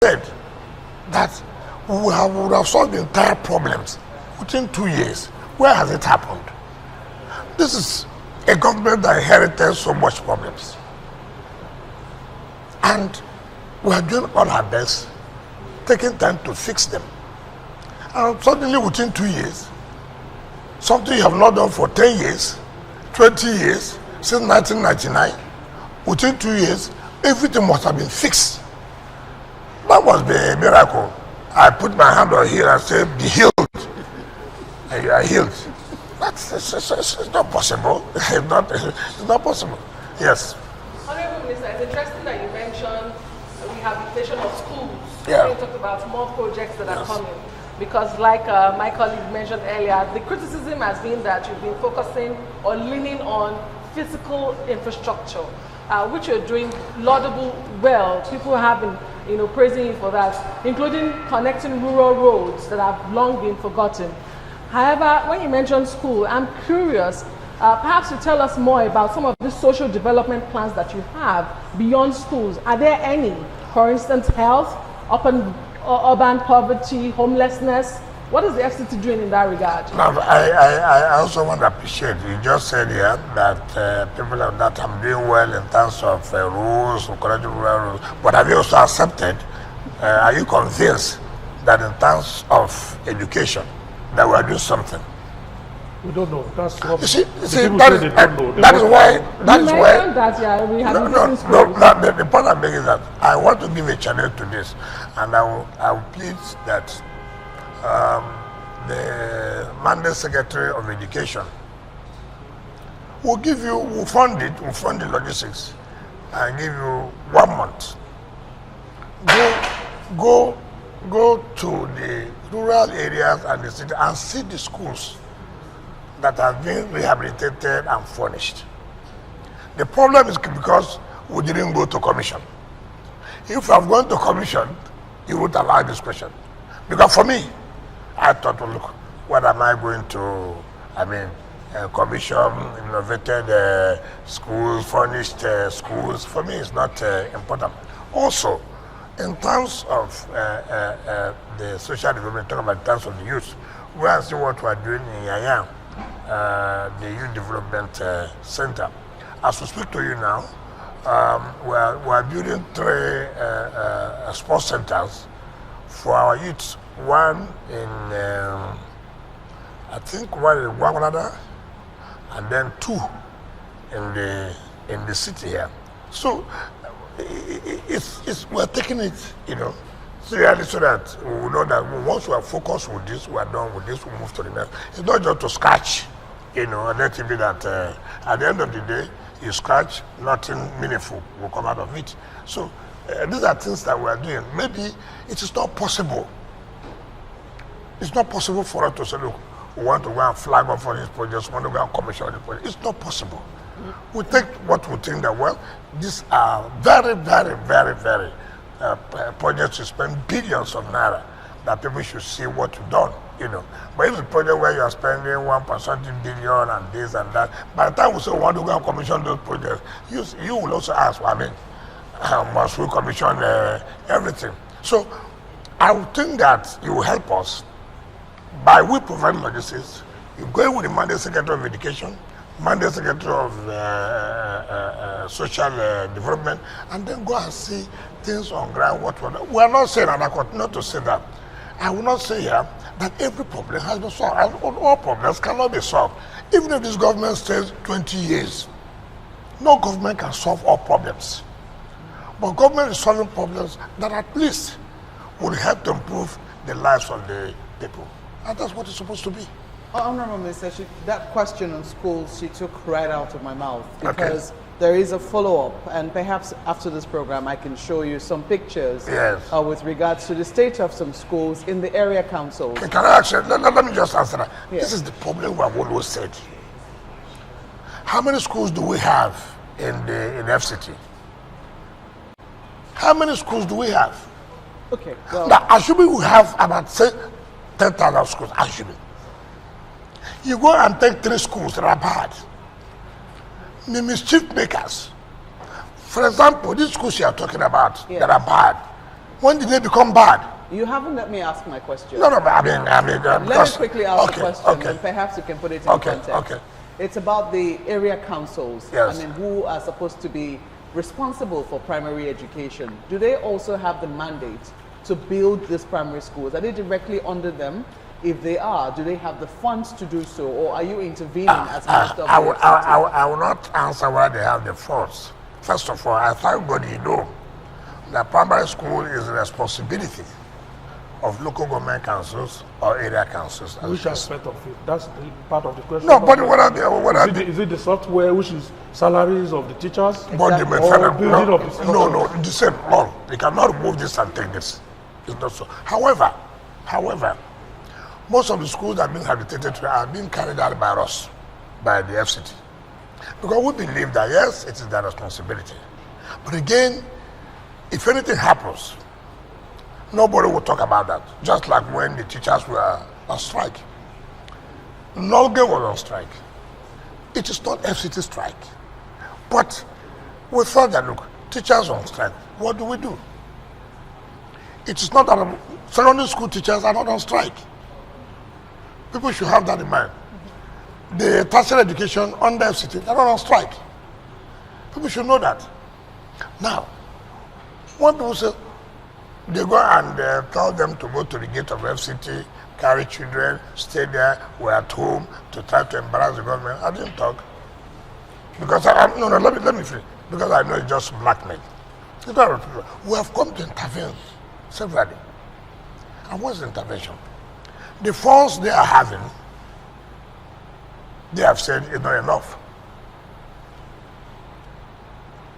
said that we would have solved the entire problems within 2 years. Where has it happened? This is a government that inherited so much problems. And we are doing all our best, taking time to fix them. And suddenly within 2 years, something you have not done for 10 years, 20 years, since 1999, within 2 years, everything must have been fixed. That was the miracle. I put my hand on here and said, be healed. And you are healed. It's not possible. It's not possible. Yes. Honorable Minister, it's interesting that you mentioned rehabilitation of schools. Yeah. You talked about more projects that are coming. Because like my colleague mentioned earlier, the criticism has been that you've been focusing or leaning on physical infrastructure, which you're doing laudable well. People have been praising you for that, including connecting rural roads that have long been forgotten. However, when you mention school, I'm curious, perhaps you tell us more about some of the social development plans that you have beyond schools. Are there any? For instance, health, urban poverty, homelessness. What is the FCT doing in that regard? Now, I also want to appreciate, you just said here that people that I'm doing well in terms of rules, encouraging rural rules, but have you also accepted, are you convinced that in terms of education, that we are doing something? We don't know. That's what you see, that is why. The point I'm making is that I want to give a channel to this, and I will plead that the Mandate Secretary of Education will fund the logistics, and give you 1 month. Go to the rural areas and the city and see the schools that have been rehabilitated and furnished. The problem is because we didn't go to commission. If I've gone to commission, you would allow this question. Because for me, I thought, well, look, what am I going to, commission, innovated schools, furnished schools. For me, it's not important. Also, in terms of the social development, talking about in terms of the youth, we are seeing what we are doing in Yaya, the Youth Development Center. As we speak to you now, we are building 3 sports centers for our youth. One in, I think one in Guaguanada, and then 2 in the city here. So we're taking it, seriously, so that we know that once we are focused with this, we are done with this, we move to the next. It's not just to scratch, and let it be that at the end of the day, you scratch, nothing meaningful will come out of it. So these are things that we are doing. Maybe it is not possible. It's not possible for us to say, look, we want to go and flag off on these projects, we want to go and commission on these projects. It's not possible. We take what we think that, well, these are very, very, very, very projects to spend billions of naira, that people should see what you've done, But if it's a project where you are spending 1.something billion and this and that, by the time we say we want to go and commission those projects, you will also ask, must we commission everything? So I would think that you will help us by we providing logistics. You go with the Mandate Secretary of Education, Mandate Secretary of Social Development, and then go and see things on ground. We are not saying, and I continue to say that, I will not say here that every problem has been solved. All problems cannot be solved. Even if this government stays 20 years, no government can solve all problems. But government is solving problems that at least will help to improve the lives of the people. And that's what it's supposed to be. Honorable Minister, that question on schools, she took right out of my mouth, because there is a follow-up, and perhaps after this program I can show you some pictures with regards to the state of some schools in the area councils. Can I actually, let me just answer that. Yeah. This is the problem we have always said. How many schools do we have in FCT? How many schools do we have? Okay. Well, now, assuming we have about, say, 10,000 schools, assuming. You go and take 3 schools that are bad. The mischief makers. For example, these schools you are talking about that are bad, When did they become bad? You haven't let me ask my question. No, but I mean, let me quickly ask the question, and perhaps you can put it in context. Okay. It's about the area councils. Yes. I mean, who are supposed to be responsible for primary education. Do they also have the mandate to build these primary schools? Are they directly under them? If they are, do they have the funds to do so, or are you intervening as Minister of the FCT? I will not answer whether they have the funds. First of all, I thank God you know that primary school is the responsibility of local government councils or area councils. Which aspect of it? That's the part of the question. No, but is it the software, which is salaries of the teachers? But Or building of the no, the same. No, you cannot remove this and take this. It's not so. However, most of the schools that are being habilitated are being carried out by us, by the FCT. Because we believe that, yes, it is their responsibility. But again, if anything happens, nobody will talk about that. Just like when the teachers were on strike. Nolge was on strike. It is not FCT strike. But we thought that, look, teachers on strike, what do we do? It is not that secondary school teachers are not on strike. People should have that in mind. The tertiary education under FCT, they're not on strike. People should know that. Now, when people say, they go and tell them to go to the gate of FCT, carry children, stay there, we're at home, to try to embarrass the government. I didn't talk. Because let me finish. Because I know it's just blackmail. We have come to intervene severally. And what's the intervention? The funds they are having, they have said is not enough.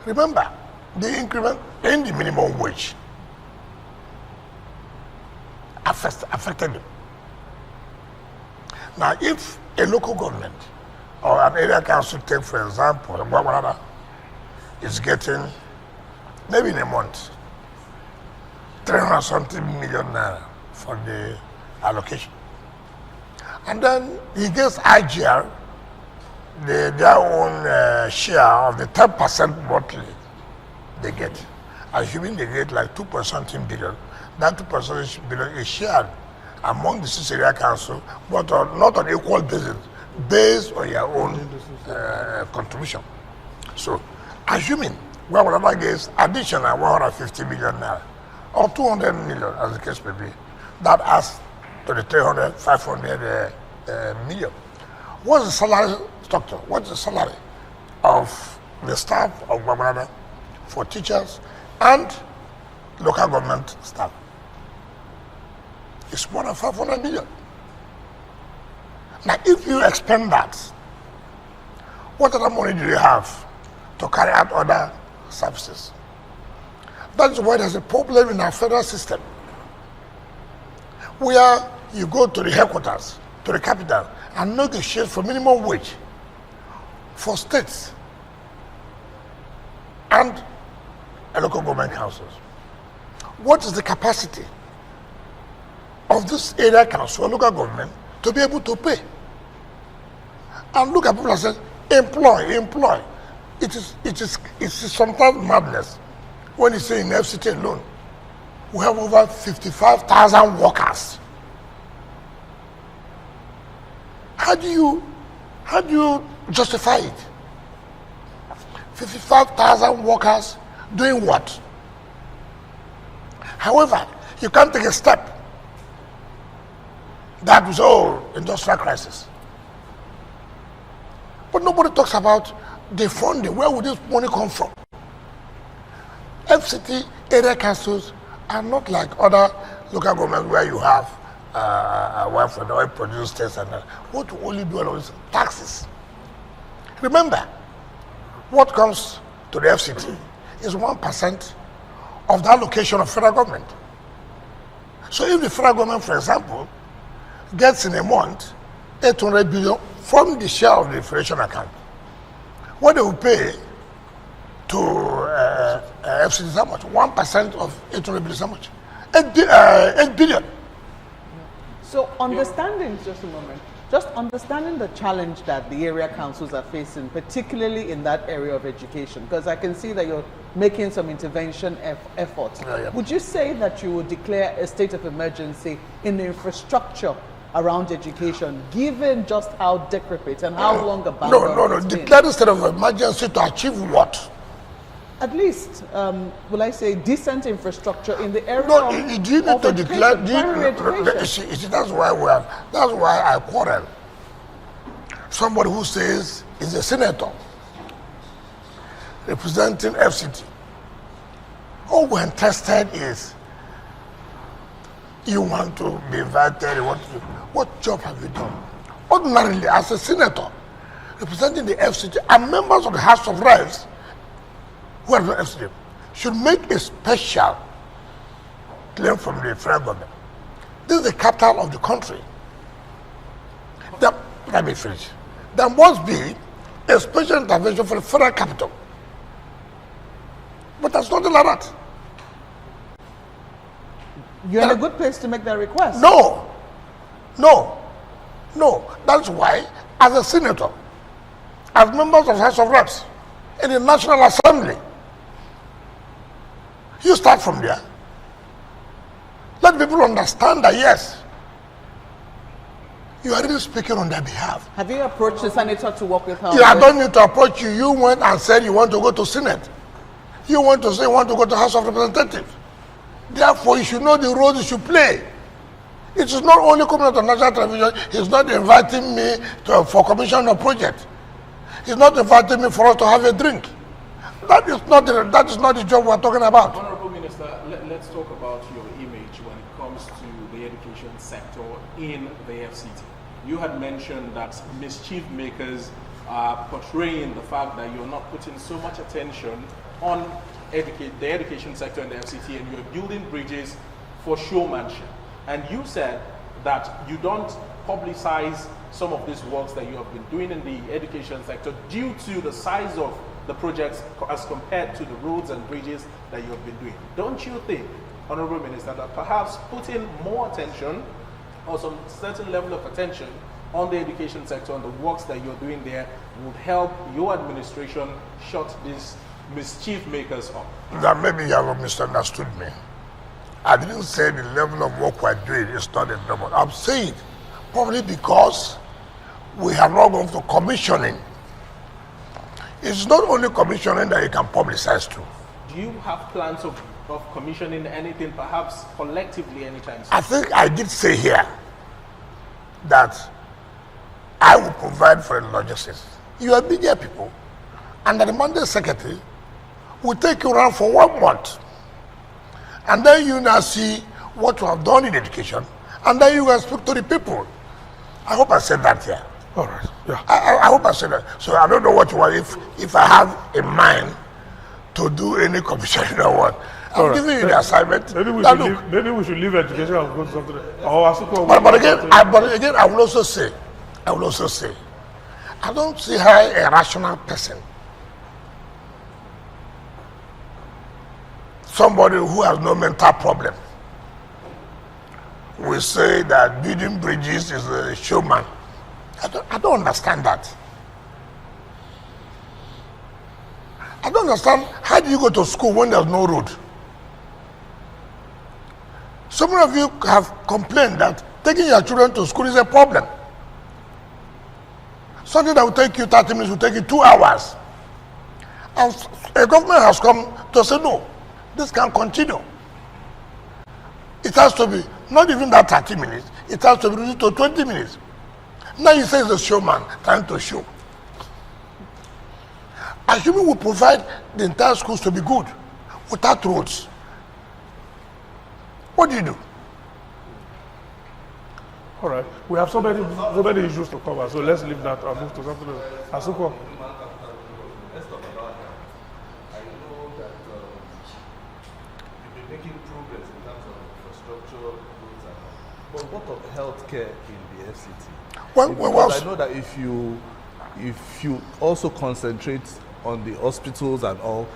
Remember, the increment in the minimum wage affected them. Now, if a local government or an area council, take for example, is getting, maybe in a month, 300-something million naira for the allocation. And then he gets IGR, their own share of the 10% monthly they get. Assuming they get like 2.something billion, that 2.something billion is shared among the 6 area council, but not on equal basis, based on your own contribution. So, assuming whatever gets additional 150 million naira, or 200 million as the case may be, that adds to the 300, 500 million. What's the salary structure? What's the salary of the staff of Babanada for teachers and local government staff? It's more than 500 million. Now, if you expend that, what other money do you have to carry out other services? That's why there's a problem in our federal system, where you go to the headquarters, to the capital, and negotiate for minimum wage for states and local government councils. What is the capacity of this area council or local government to be able to pay? And look at people and say, employ. It is sometimes madness when you say in FCT alone, we have over 55,000 workers. How do you justify it? 55,000 workers doing what? However, you can't take a step. That was industrial crisis. But nobody talks about the funding. Where would this money come from? FCT area councils are not like other local governments where you have one for the oil producing states and that. What you only do all is taxes. Remember, what comes to the FCT is 1% of the allocation of federal government. So if the federal government, for example, gets in a month 800 billion from the share of the inflation account, what they will pay to FCT is how much? 1% of 800 billion is how much? 8 billion. So understanding, just a moment, just understanding the challenge that the area councils are facing, particularly in that area of education, because I can see that you're making some intervention efforts. Would you say that you would declare a state of emergency in the infrastructure around education, given just how decrepit and how long a No. Declare a state of emergency to achieve what? At least, will I say, decent infrastructure in the area No, of you need to declare. That's why I quarrel. Somebody who says is a senator representing FCT. All we're interested is you want to be invited. What job have you done? Ordinarily, as a senator representing the FCT and members of the House of Reps who are the FCT should make a special claim from the federal government. This is the capital of the country. Let me finish. There must be a special intervention for the federal capital. But that's not like that. You're in a good place to make that request. No. That's why, as a senator, as members of the House of Reps, in the National Assembly, you start from there. Let people understand that, yes, you are really speaking on their behalf. Have you approached the senator to work with her? Yeah, I don't need to approach you. You went and said you want to go to Senate. You want to say you want to go to House of Representatives. Therefore, you should know the role you should play. It is not only coming to national television. He's not inviting me for commission of project. He's not inviting me for us to have a drink. That is not the job we're talking about. Honorable Minister, let's talk about your image when it comes to the education sector in the FCT. You had mentioned that mischief makers are portraying the fact that you're not putting so much attention on the education sector in the FCT, and you're building bridges for showmanship. And you said that you don't publicize some of these works that you have been doing in the education sector due to the size of the projects as compared to the roads and bridges that you have been doing. Don't you think, Honorable Minister, that perhaps putting more attention or some certain level of attention on the education sector and the works that you're doing there would help your administration shut these mischief makers up? That maybe you have misunderstood me. I didn't say the level of work we're doing is not a normal. I'm saying probably because we have not gone for commissioning. It's not only commissioning that you can publicize to. Do you have plans of commissioning anything, perhaps collectively, anytime soon? I think I did say here that I will provide for the logistics. You are media people, and the Monday secretary will take you around for 1 month. And then you now see what you have done in education, and then you can speak to the people. I hope I said that here. All right. Yeah. I hope I said that. So I don't know what you want. If I have in mind to do any commissioning or what, I'm giving you the assignment. Maybe we should leave education and go to something else. But again, I will also say, I don't see her a rational person. Somebody who has no mental problem will say that building bridges is a showman. I don't understand that. I don't understand, how do you go to school when there's no road? Some of you have complained that taking your children to school is a problem. Something that will take you 30 minutes will take you 2 hours. And a government has come to say, no, this can continue. It has to be, not even that 30 minutes, it has to be reduced to 20 minutes. Now you say it's a showman trying to show. Assuming we provide the entire schools to be good without roads, what do you do? All right. We have so many issues to cover, so let's leave that and move to something else. Asuko. Let's talk about that. I know that you've been making progress in terms of infrastructure, roads, and all. But what of healthcare in the FCT? Because I know that if you also concentrate on the hospitals and all,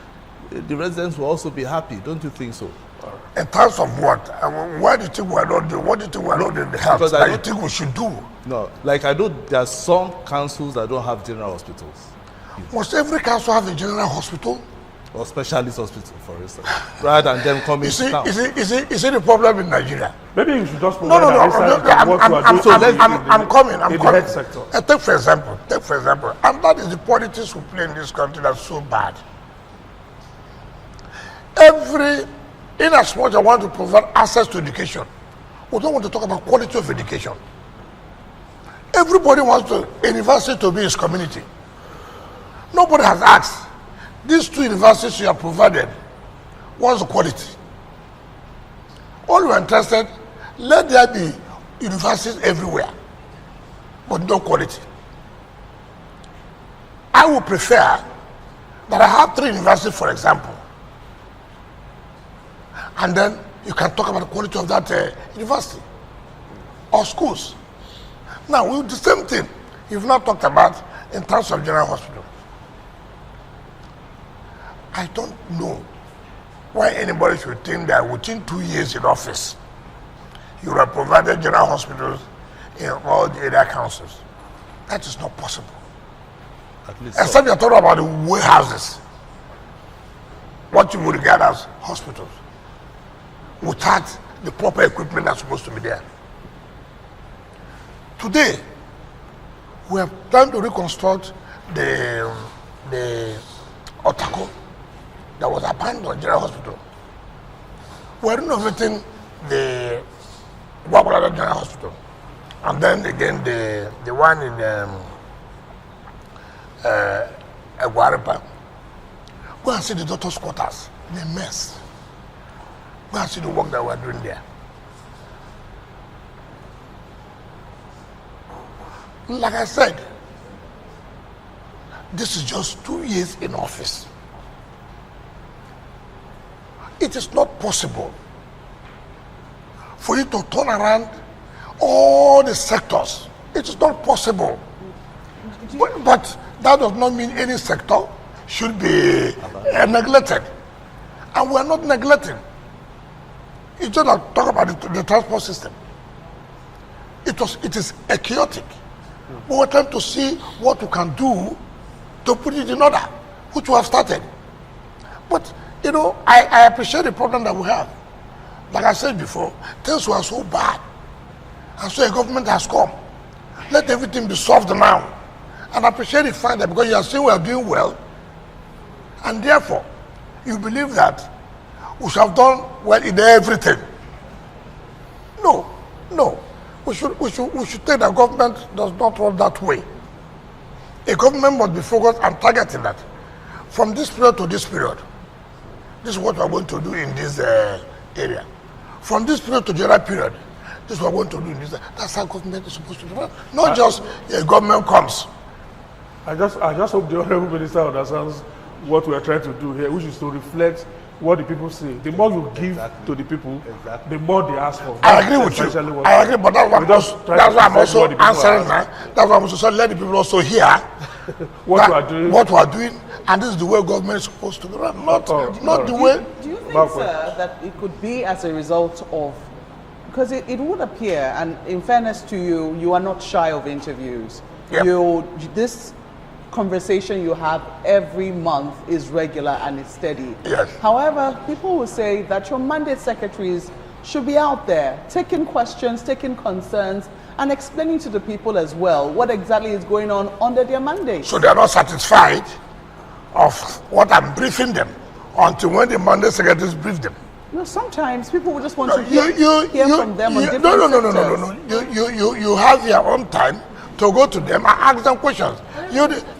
the residents will also be happy. Don't you think so? In terms of what? Why do you think we're not doing? What do you think we're not doing in the health that you think we should do? No, like I know there are some councils that don't have general hospitals. Must every council have a general hospital? or specialist hospital, for instance, rather than them coming to town. Is it the problem in Nigeria? Maybe you should just No, I'm coming. In the health sector. Take for example, and that is the politics we play in this country that's so bad. In as much as I want to provide access to education, we don't want to talk about quality of education. Everybody wants a university to be his community. Nobody has asked, these 2 universities you have provided, what's the quality? All you are interested, let there be universities everywhere, but no quality. I would prefer that I have 3 universities, for example, and then you can talk about the quality of that university or schools. Now, we do the same thing. You've not talked about in terms of general hospital. I don't know why anybody should think that within 2 years in office, you have provided general hospitals in all the area councils. That is not possible. At least except you're talking about the warehouses, what you would regard as hospitals, without the proper equipment that's supposed to be there. Today, we have time to reconstruct the Otako that was abandoned General Hospital. We're renovating the Wabalada General Hospital. And then again, the one in Aguaripa. Go and see the doctor's quarters. They're a mess. Go and see the work that we're doing there. Like I said, this is just 2 years in office. It is not possible for you to turn around all the sectors. It is not possible. But that does not mean any sector should be neglected. And we are not neglecting. It's just not talk about the transport system. It is a chaotic. But we're trying to see what we can do to put it in order, which we have started. But, you know, I appreciate the problem that we have. Like I said before, things were so bad. And so a government has come. Let everything be solved now. And I appreciate the fact that because you are saying we are doing well, and therefore, you believe that we should have done well in everything. No. We should take that government does not run that way. A government must be focused on targeting that. From this period to this period, this is what we are going to do in this area. From this period to the other period, this is what we are going to do in this area. That's how government is supposed to do. Not just a government comes. I just hope the Honorable Minister understands what we are trying to do here, which is to reflect what the people say. The more you give to the people, the more they ask for. I agree with you. I agree, but that's why I'm also answering now. That's why I'm also saying let the people also hear what we are doing, and this is the way government is supposed to be run, not the way. Do you think, sir, that it could be as a result of, because it would appear, and in fairness to you, you are not shy of interviews. Yep. This conversation you have every month is regular and it's steady. Yes. However, people will say that your mandate secretaries should be out there taking questions, taking concerns, and explaining to the people as well what exactly is going on under their mandate. So they are not satisfied of what I'm briefing them until when the mandate secretaries brief them. No, sometimes people will just want to hear from them on different No. You have your own time to go to them and ask them questions.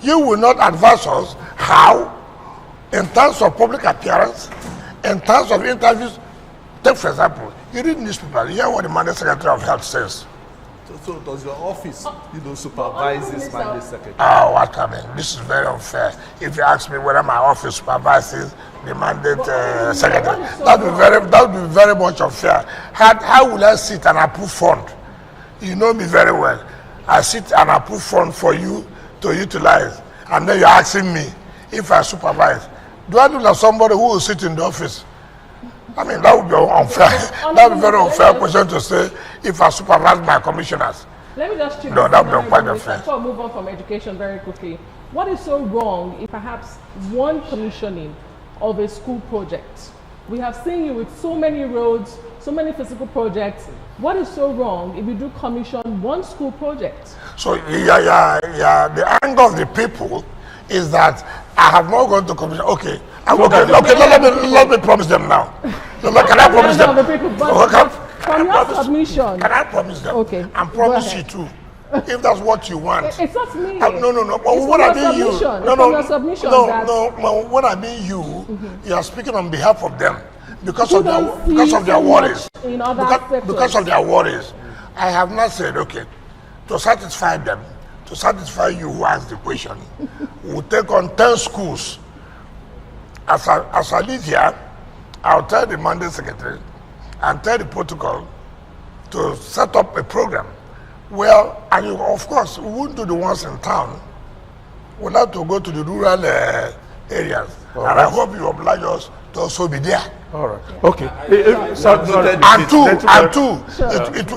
You will not advise us how, in terms of public appearance, in terms of interviews. Take for example, you read newspaper, you hear what the mandate secretary of health says. So does your office, supervise this mandate secretary? Oh, what I mean, this is very unfair. If you ask me whether my office supervises the mandate secretary, that would be very much unfair. How will I sit and approve fund? You know me very well. I sit and approve fund for you to utilize, and then you're asking me if I supervise. Do I look like somebody who will sit in the office? I mean, that would be unfair. That would be a very unfair question to say if I supervise my commissioners. Let me just check. No, that would be quite unfair. Before I move on from education very quickly, what is so wrong if perhaps one commissioning of a school project? We have seen you with so many roads, so many physical projects. What is so wrong if you do commission one school project? So the angle of the people is that I have not gone to commission. Okay, let me promise them now. So, can I promise them? From your submission. Can I promise them? Okay. And promise you too. If that's what you want. It's not me. No. It's What I mean you. No. What I mean you are speaking on behalf of them because of their worries. Because of their worries. I have not said, okay, to satisfy them, to satisfy you who asked the question, we'll take on 10 schools. As I leave here, I'll tell the Monday secretary and tell the protocol to set up a program. Well, and of course, we wouldn't do the ones in town. We'll have to go to the rural areas. All and right. I hope you oblige us to also be there. All right. Okay. And two,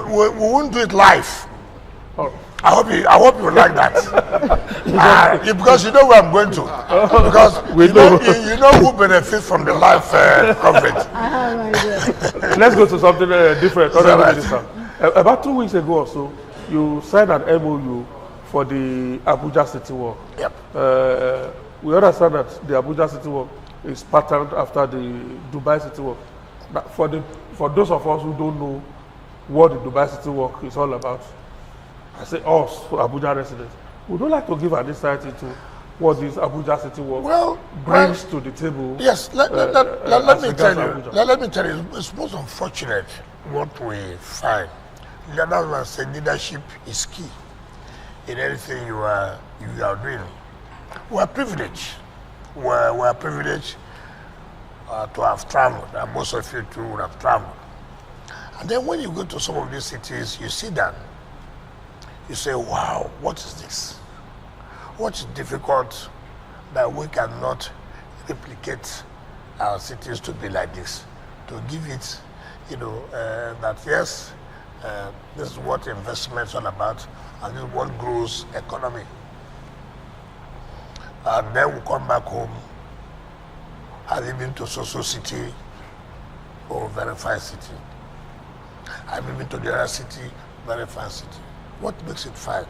we won't do it live. All right. I hope you like that. Because you know where I'm going to. Because you know who benefits from the live coverage. I have an idea. Let's go to something different. Right. About 2 weeks ago or so, you signed an MOU for the Abuja City Walk. Yep. We understand that the Abuja City Walk is patterned after the Dubai City Walk. But for those of us who don't know what the Dubai City Walk is all about, I say us, Abuja residents, would you like to give an insight into what this Abuja City Walk brings to the table? Yes, let me tell you. Let me tell you, it's most unfortunate what we find. That's why I say leadership is key in anything you are doing. We are privileged. We are privileged to have traveled, and most of you too would have traveled. And then when you go to some of these cities, you see that. You say, wow, what is this? What is difficult that we cannot replicate our cities to be like this? To give it, that yes, this is what investment is all about, and this is what grows economy. And then we come back home, I've been to Soso City, very fine city. I've been to the other city, very fine city. What makes it fine?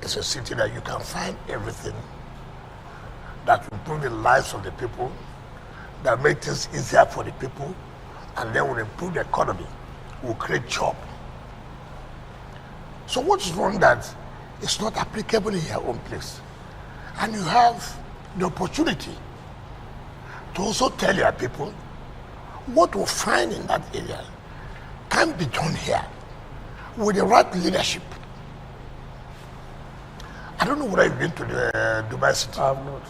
It's a city that you can find everything that will improve the lives of the people, that make things easier for the people, and then will improve the economy, will create jobs. So what is wrong that it's not applicable in your own place? And you have the opportunity to also tell your people what we find in that area can be done here with the right leadership. I don't know whether you've been to the Dubai City. I have not.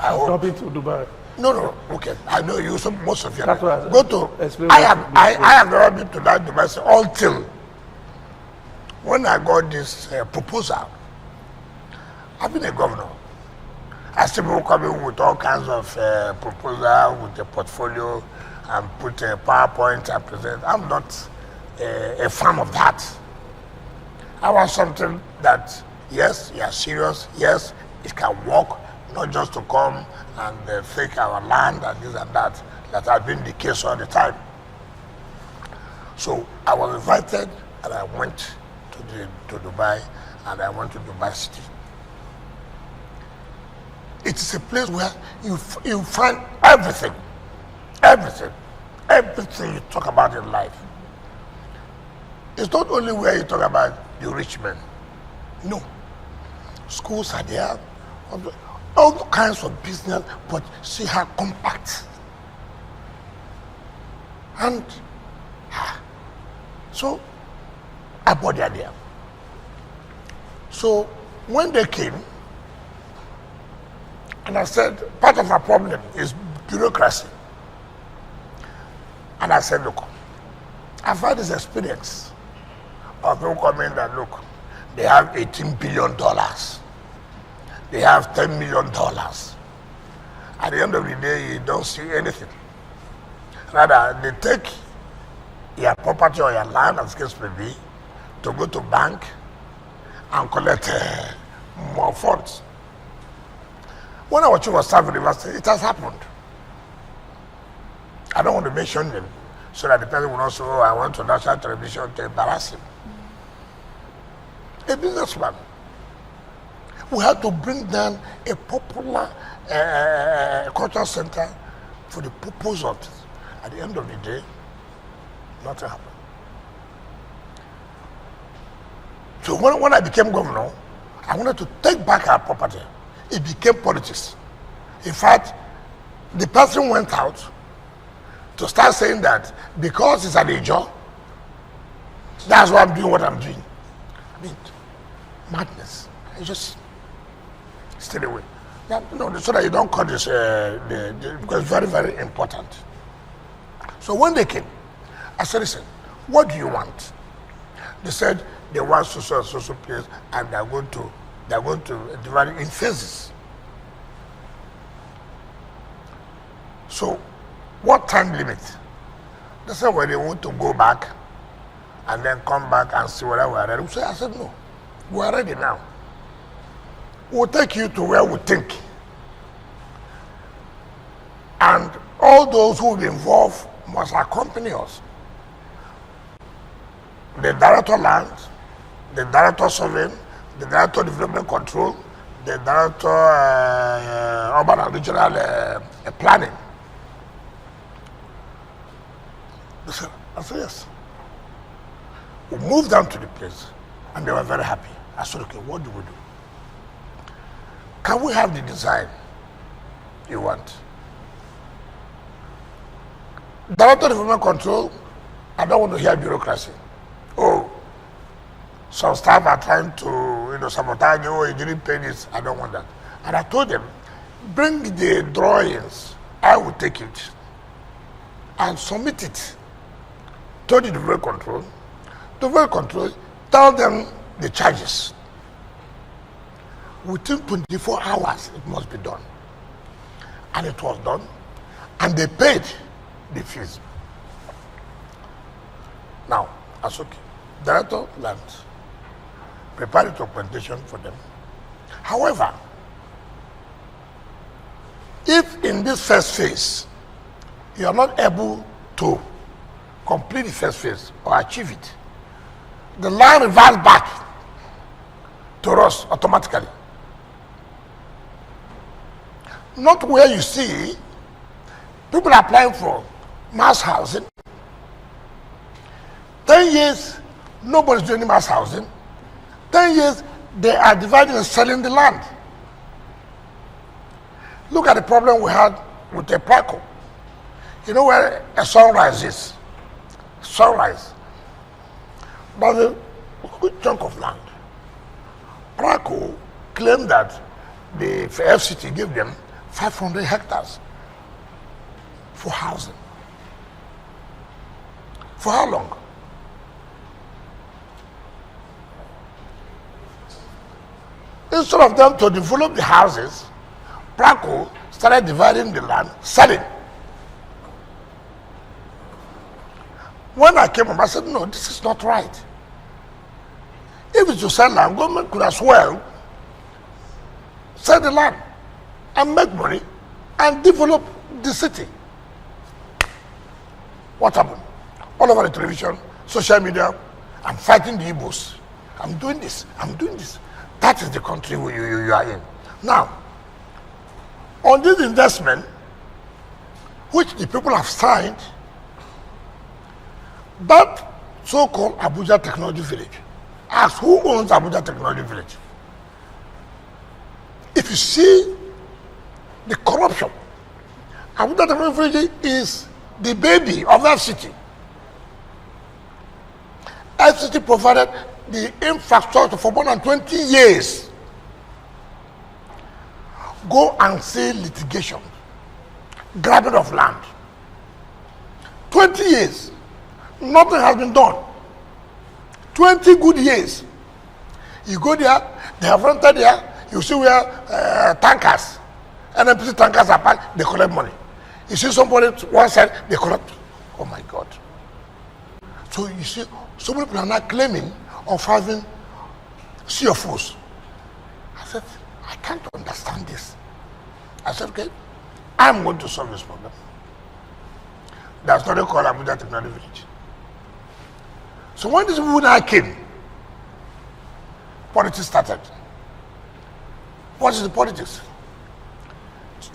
I've not been to Dubai. No, okay. I know you, most of you. That's what go to. I have never been to that Dubai City until when I got this proposal. I've been a governor. I see people coming with all kinds of proposals, with a portfolio, and put a PowerPoint and present. I'm not a fan of that. I want something that, yes, you are serious, yes, it can work, not just to come and fake our land and this and that has been the case all the time. So I was invited and I went to Dubai, and I went to Dubai City. It is a place where you find everything you talk about in life. It's not only where you talk about the rich men. No. Schools are there, all kinds of business, but see how compact. And so I bought the idea. So when they came, and I said, part of our problem is bureaucracy. And I said, look, I've had this experience of people coming and look, they have $18 billion. They have $10 million. At the end of the day, you don't see anything. Rather, they take your property or your land, as the case may be, to go to bank and collect more funds. When our children was serving university, it has happened. I don't want to mention them so that the person will not say, oh, I want to national television to embarrass him. A businessman. We had to bring down a popular cultural center for the purpose of this. At the end of the day, nothing happened. So when I became governor, I wanted to take back our property. It became politics. In fact, the person went out to start saying that because it's an Ijaw, that's why I'm doing what I'm doing. I mean, madness. I just stay away. Now, so that you don't cut this, because it's very, very important. So when they came, I said, listen, what do you want? They said they want social place, and they're going to divide it in phases. So, what time limit? They said, well, they want to go back and then come back and see whether we are ready. So I said, no, we are ready now. We'll take you to where we think. And all those who will be involved must accompany us. The director of land, the director of surveying, the director of development control, the director urban and regional planning. I said, yes. We moved down to the place and they were very happy. I said, okay, what do we do? Can we have the design you want? Director of development control, I don't want to hear bureaucracy. Oh, some staff are trying to, sabotage, oh, you didn't pay this. I don't want that. And I told them, bring the drawings, I will take it and submit it to the development control. Development control, tell them the charges. Within 24 hours, it must be done. And it was done, and they paid the fees. Now, that's okay. Director land, prepare the documentation for them. However, if in this first phase, you are not able to complete the first phase or achieve it, the land reverts back to us automatically. Not where you see people applying for mass housing. 10 years, nobody's doing mass housing. 10 years, they are dividing and selling the land. Look at the problem we had with the Praco. You know where a sunrise is? Sunrise. But a good chunk of land. Praco claimed that the FCT gave them 500 hectares for housing. For how long? Instead of them to develop the houses, Praco started dividing the land, selling. When I came up, I said, no, this is not right. If it's to sell land, government could as well sell the land and make money and develop the city. What happened? All over the television, social media, I'm fighting the Igbos. I'm doing this, I'm doing this. That is the country you are in. Now, on this investment, which the people have signed, that so-called Abuja Technology Village, ask who owns Abuja Technology Village? If you see the corruption, Abuja Technology Village is the baby of FCT. FCT provided the infrastructure for more than 20 years. Go and see litigation, grabbing of land. 20 years, nothing has been done. 20 good years. You go there, they have rented there, you see where tankers, NMPC tankers are parked, they collect money. You see somebody one side, they collect. Oh my God. So you see, so many people are not claiming of having CFOs. I said, I can't understand this. I said, okay, I'm going to solve this problem. There's nothing called Abuja Technology Village. So when these people now came, politics started. What is the politics?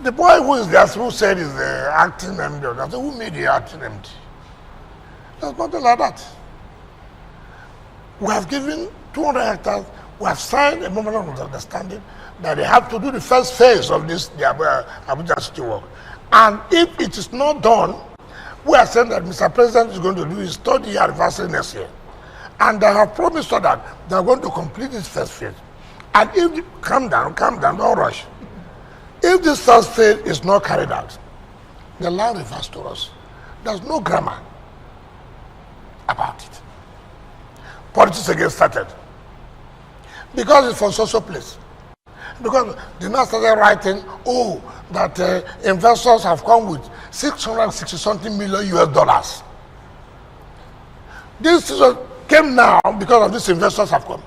The boy who is there, who said is the acting MD, I said, who made the acting MD? There's nothing like that. We have given 200 hectares, we have signed a memorandum of understanding that they have to do the first phase of this, the Abuja city work. And if it is not done, we are saying that Mr. President is going to do his 3rd year anniversary next year. And they have promised us that they are going to complete this first phase. And if, calm down, don't rush. If this first phase is not carried out, the land refers to us. There's no grammar about it. Politics again started. Because it's from social place. Because they now started writing, oh, that investors have come with 660-something million US dollars. This came now because of these investors have come.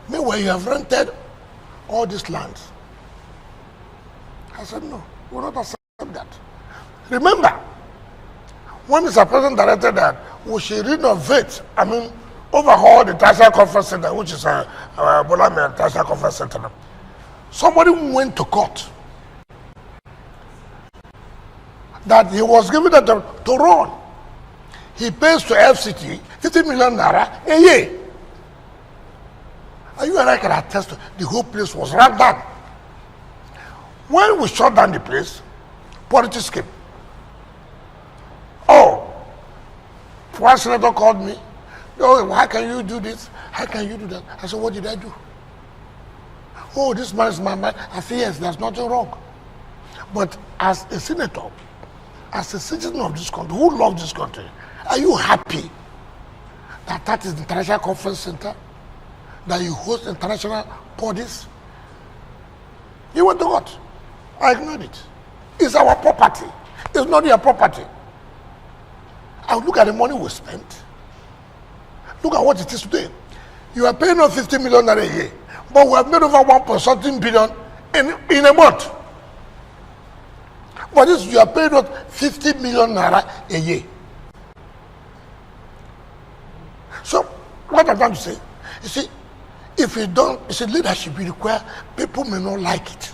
Meanwhile, you have rented all these lands. I said, no, we will not accept that. Remember, when Mr. President directed that we should renovate, overhaul the Tertiary Conference Center, which is Bolame Tertiary Conference Center. Somebody went to court that he was given that to run. He pays to FCT 50 million naira a year. And you and I can attest to the whole place was run down. When we shut down the place, politics came. Oh, one senator called me. Oh, how can you do this? How can you do that? I said, what did I do? Oh, this man is my man. I said, yes, there's nothing wrong. But as a senator, as a citizen of this country, who loves this country, are you happy that that is the International Conference Center, that you host international bodies? You went to what? I ignored it. It's our property. It's not your property. I look at the money we spent. Look at what it is today. You are paying us 50 million a year, but we have made over 1.something billion in a month. For this, you are paying us 50 million naira a year. So, what I'm trying to say, you see, if you don't, you see, leadership will require, people may not like it.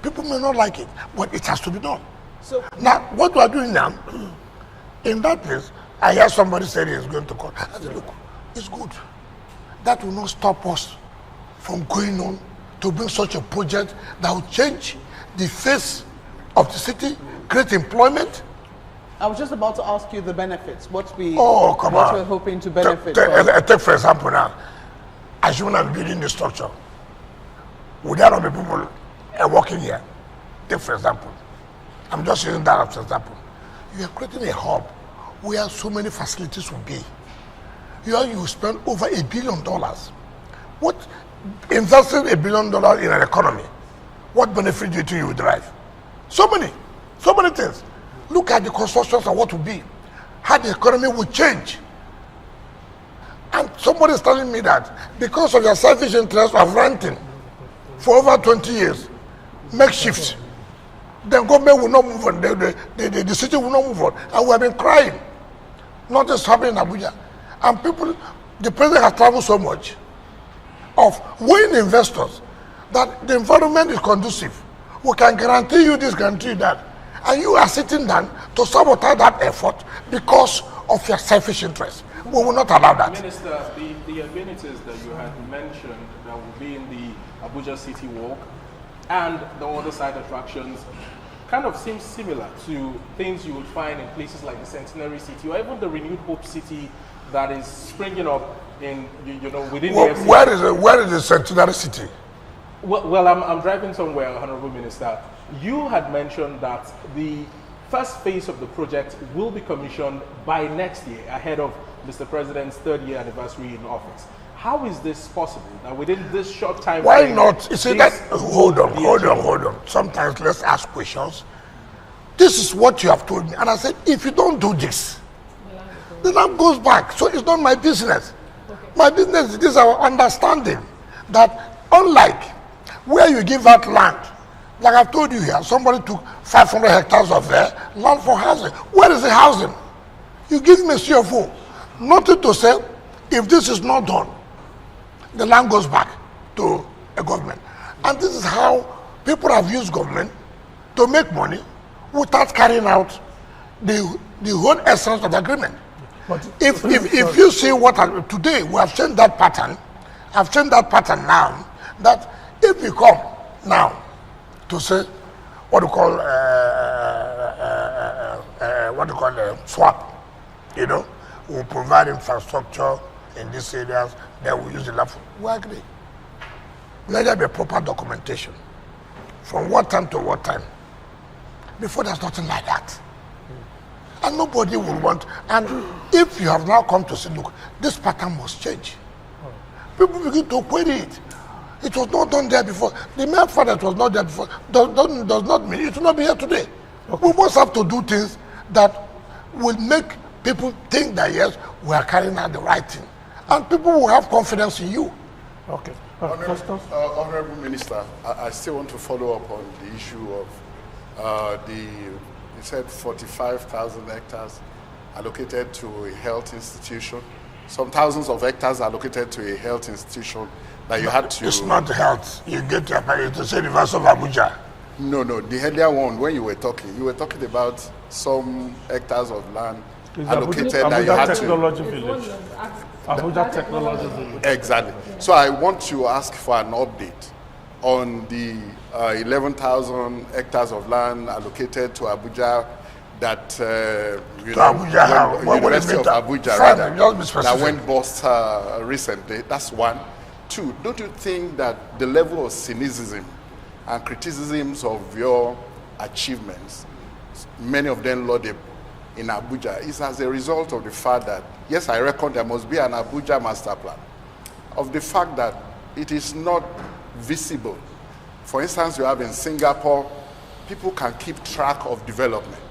People may not like it, but it has to be done. So now, what we are doing now, in that place, I hear somebody say he is going to court. I said, look, it's good. That will not stop us from going on to bring such a project that will change the face of the city, create employment. I was just about to ask you the benefits. What we're hoping to benefit from. Take for example now, assuming I'm building the structure, would there not be people working here? Take for example, I'm just using that as an example. You are creating a hub where so many facilities will be. You spend over $1 billion. What, investing $1 billion in an economy, what benefit do you think you will derive? So many things. Look at the constructions and what will be, how the economy will change. And somebody is telling me that because of your selfish interest of renting for over 20 years, makeshift, the government will not move on, the city will not move on. And we have been crying. Not just happening in Abuja. And people, the president has traveled so much of weighing investors that the environment is conducive. We can guarantee you this, guarantee you that. And you are sitting down to sabotage that effort because of your selfish interest. We will not allow that. Minister, the amenities that you had mentioned that will be in the Abuja City Walk and the other side attractions kind of seems similar to things you would find in places like the Centenary City or even the Renewed Hope City that is springing up in, within the FCT. Where is the Centenary City? Well, I'm driving somewhere, Honorable Minister. You had mentioned that the first phase of the project will be commissioned by next year, ahead of Mr. President's 3rd year anniversary in office. How is this possible? That within this short time Why frame, not? You see that? Hold on. Sometimes let's ask questions. This is what you have told me. And I said, if you don't do this, the land goes back. So it's not my business. Okay. My business is our understanding that unlike where you give out land, like I've told you here, somebody took 500 hectares of land for housing. Where is the housing? You give me a CFO. Nothing to say, if this is not done, the land goes back to a government. And this is how people have used government to make money without carrying out the whole essence of the agreement. But if you see what today we have changed that pattern, I've changed that pattern now, that if we come now to say what we call swap, you know, we'll provide infrastructure in these areas, then we'll use the land. We agree. Let there be a proper documentation. From what time to what time. Before there's nothing like that. And nobody will want, and if you have now come to say, look, this pattern must change. People begin to query it. It was not done there before. The mere fact that it was not there before does not mean it will not be here today. Okay. We must have to do things that will make people think that yes, we are carrying out the right thing. And people will have confidence in you. Okay. Honorable Minister, I still want to follow up on the issue of you said 45,000 hectares allocated to a health institution. Some thousands of hectares allocated to a health institution that you had to... It's not health. You get to the University of Abuja. No, the earlier one, when you were talking about some hectares of land allocated that you had Technology Village. Abuja Technology Village. Exactly. So I want to ask for an update on the 11,000 hectares of land allocated to Abuja that University of Abuja that went bust recently. That's one. Two, don't you think that the level of cynicism and criticisms of your achievements, many of them laudable in Abuja, is as a result of the fact that, yes, I reckon there must be an Abuja master plan, of the fact that it is not visible. For instance, you have in Singapore, people can keep track of development.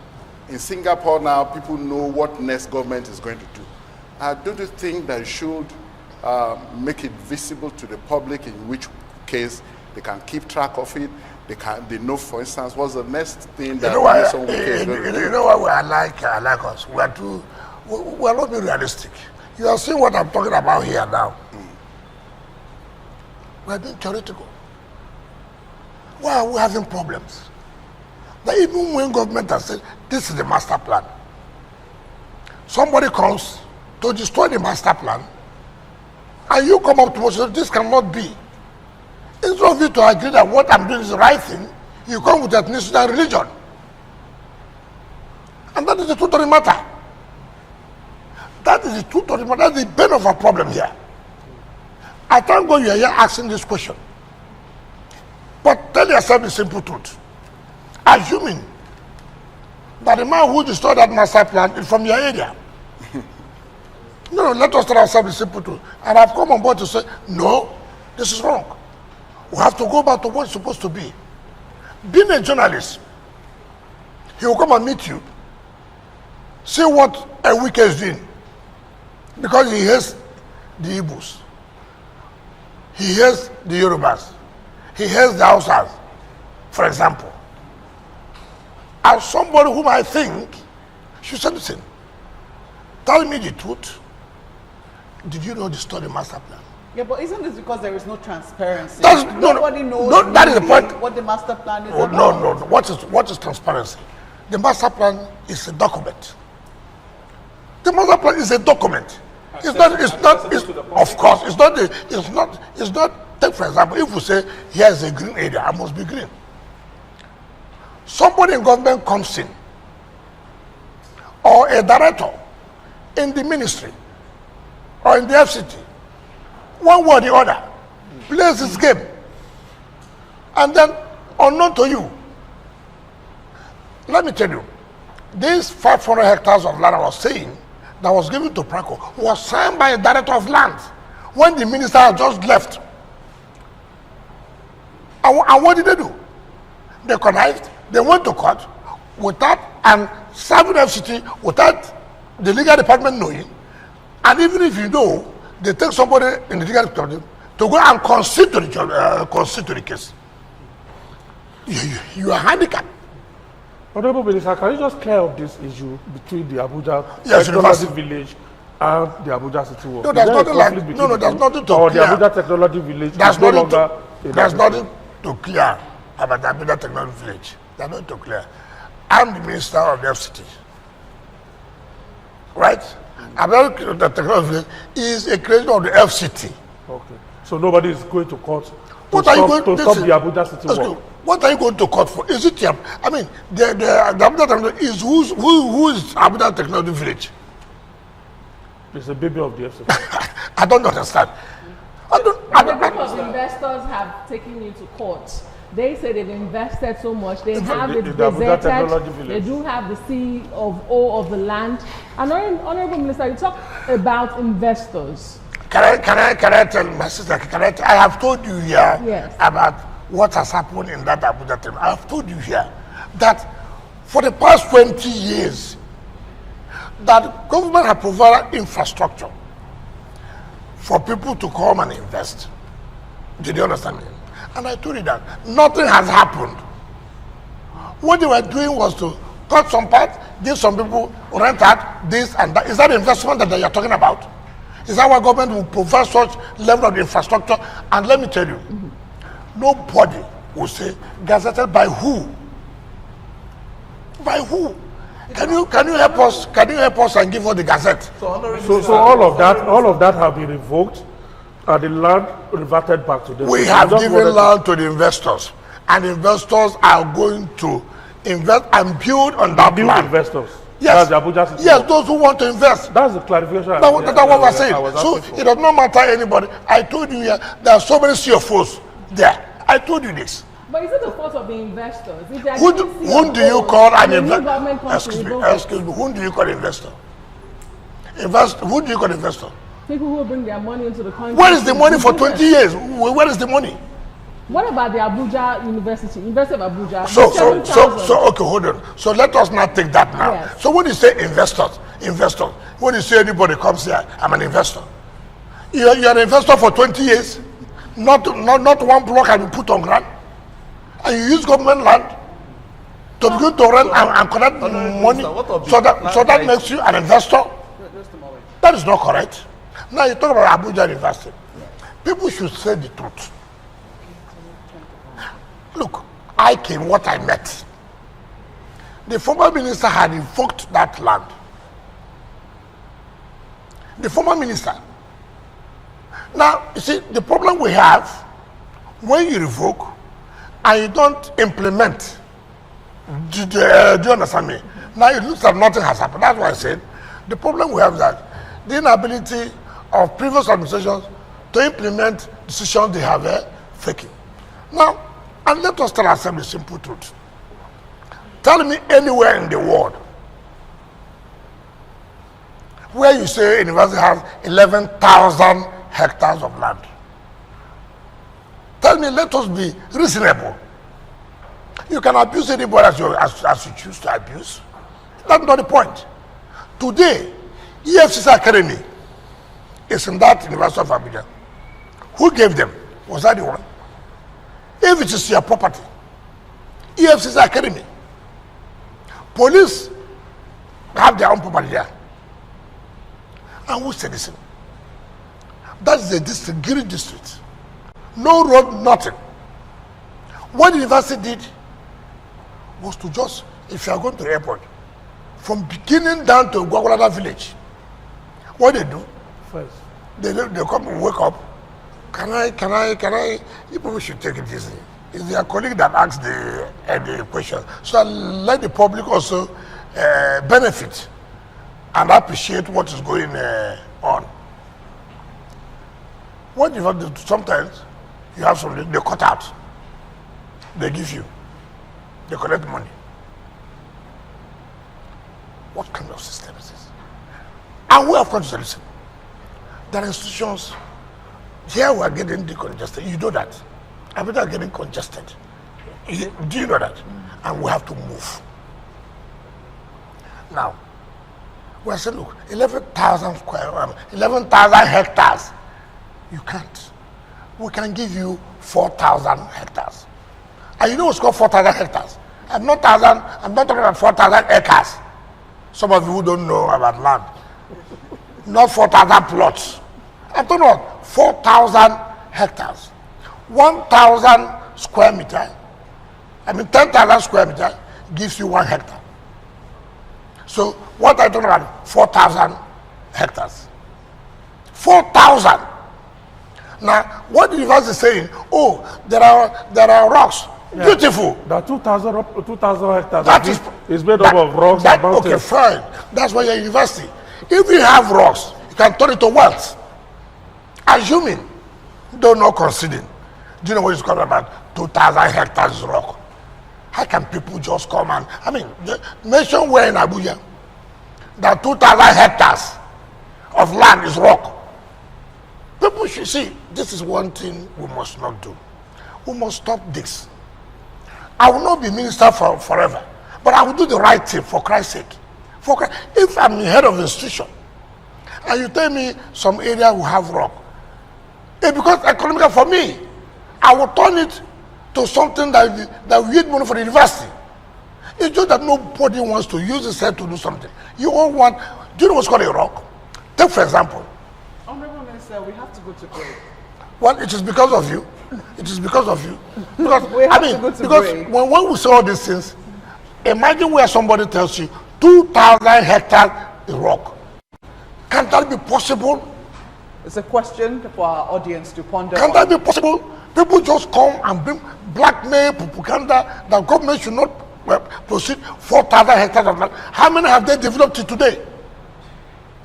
In Singapore now, people know what next government is going to do. Don't you think that you should make it visible to the public, in which case they can keep track of it? They know, for instance, what's the next thing that Nyesom Wike is going to do? You know what I like us? We are not being realistic. You are seeing what I'm talking about here now. We are being theoretical. Why are we having problems? That even when government has said, this is the master plan, somebody comes to destroy the master plan, and you come up to us and say, this cannot be. Instead of you to agree that what I'm doing is the right thing, you come with ethnicity and religion. And that is the truth of the matter. That is the truth of the matter. That's the bane of our problem here. I thank God you are here asking this question. But tell yourself the simple truth. Assuming that the man who destroyed that master plan is from your area. No, let us tell ourselves the simple truth. And I've come on board to say, no, this is wrong. We have to go back to what it's supposed to be. Being a journalist, he will come and meet you, see what a Wike is doing, because he hates the Igbos, he hates the Yorubas, he hates the Hausas, for example. As somebody whom I think should say, listen, tell me the truth. Did you know the story master plan? Yeah, but isn't this because there is no transparency? Nobody knows that is the point. What the master plan is about. No. What is transparency? The master plan is a document. The master plan is a document. It's not. Take for example, if we say here is a green area, I must be green. Somebody in government comes in, or a director in the ministry, or in the FCT, one way or the other, plays this game, and then unknown to you, let me tell you, this 500 hectares of land I was saying that was given to Praco was signed by a director of land when the minister had just left. And what did they do? They connived, they went to court without, and serving FCT without the legal department knowing, and even if you know, they take somebody in the legal department to go and concede to the case. you are handicapped. Honorable Minister, can you just clear up this issue between the Abuja Technology University Village and the Abuja City Walk? No, there's nothing like, no, there's nothing to or clear. The Abuja Technology Village there's no longer... There's nothing to clear about the Abuja Technology Village. There's nothing to clear. I'm the Minister of the FCT. Right? Abuja Technology Village is a creation of the FCT. Okay. So nobody is going to court to stop the Abuja City Walk? What are you going to court for? Is it the Abuja Technology is who is Abuja Technology Village? It's a baby of the FCT. I don't understand. A group of investors have taken you to court. They say they've invested so much. They have it gazetted. They do have the CEO of the land. And Honorable Minister, you talk about investors. Can I tell my sister? I have told you here about what has happened in that Abuja team. I have told you here that for the past 20 years, that government have provided infrastructure for people to come and invest. Did you understand me? And I told you that nothing has happened. What they were doing was to cut some part, give some people, rent out this and that. Is that investment that you're talking about? Is that why government will provide such level of infrastructure? And let me tell you, nobody will say gazetted by who? By who? Can you help us? Can you help us and give us the gazette? So all of that have been revoked, and the land reverted back to them. We have given land to the investors, and investors are going to invest and build on that land. Investors. Yes. That's the Abuja City. Yes, those who want to invest. That's the clarification. That's what we're saying. So it does not matter anybody. I told you here there are so many CFOs there. I told you this. But is it the fault of the investors? Whom do you call an investor? Excuse me. Whom do you call investor? Who do you call investor? People who will bring their money into the country. Where is the money for 20 years? Where is the money? What about the Abuja University of Abuja? Okay, hold on. So let us not take that now. Yes. So when you say investors, when you say anybody comes here, I'm an investor. You're an investor for 20 years. Not one block has been put on ground. And you use government land to begin to rent and collect money. So that makes you an investor. That is not correct. Now you talk about Abuja University. People should say the truth. Look, I came what I met. The former minister had invoked that land. The former minister. Now, you see, the problem we have, when you revoke and you don't implement, do you understand me? Now it looks like nothing has happened. That's why I said, the problem we have is that the inability of previous administrations to implement decisions they have taken. Now, and let us tell ourselves the simple truth. Tell me anywhere in the world where you say a university has 11,000 hectares of land. Tell me, let us be reasonable. You can abuse anybody as you choose to abuse. That's not the point. Today, EFCC Academy is in that University of Abuja. Who gave them? Was that the one? If it is your property, EFCC Academy, police have their own property there. And who said this? That's the district, Giri district. No road, nothing. What the university did was to just, if you are going to the airport, from beginning down to Gwagwalada village, what they do, first, they come and wake up. Can I, you people should take it easy. It's their colleague that asks the question. So let the public also benefit and appreciate what is going on. What you have to do, sometimes you have something, they cut out, they give you, they collect money. What kind of system is this? And we have come to listen. There are institutions, here we are getting decongested, you know that. Abuja are getting congested. Do you know that? And we have to move. Now, we are saying, look, 11,000 hectares. You can't. We can give you 4,000 hectares. And you know it's called 4,000 hectares. I'm not talking about 4,000 acres. Some of you who don't know about land. Not 4,000 plots. I'm talking about 4,000 hectares. 1,000 square meter. 10,000 square meter gives you 1 hectare. So what I talking about? 4,000 hectares. 4,000. Now, what the university is saying? Oh, there are rocks. Yeah. Beautiful. There are 2,000 hectares. That is made up of rocks and mountains. Okay, fine. That's why you're a university. If you have rocks, you can turn it to wealth. Assuming, though not considering. Do you know what it's called about 2,000 hectares rock? How can people just come and, mention where in Abuja that 2,000 hectares of land is rock. People should see, this is one thing we must not do. We must stop this. I will not be minister for forever, but I will do the right thing for Christ's sake. If I'm the head of the institution, and you tell me some area will have rock, it becomes economical for me. I will turn it to something that will yield money for the university. It's just that nobody wants to use his head to do something. You all want, do you know what's called a rock? Take for example. Honorable Minister, we have to go to break. Well, it is because of you. It is because of you. Because we have to go to break. When we say all these things, imagine where somebody tells you 2,000 hectares is rock. Can that be possible? It's a question for our audience to ponder. Can that be possible? People just come and bring blackmail, propaganda, that government should not proceed 4,000 hectares of land. How many have they developed till today?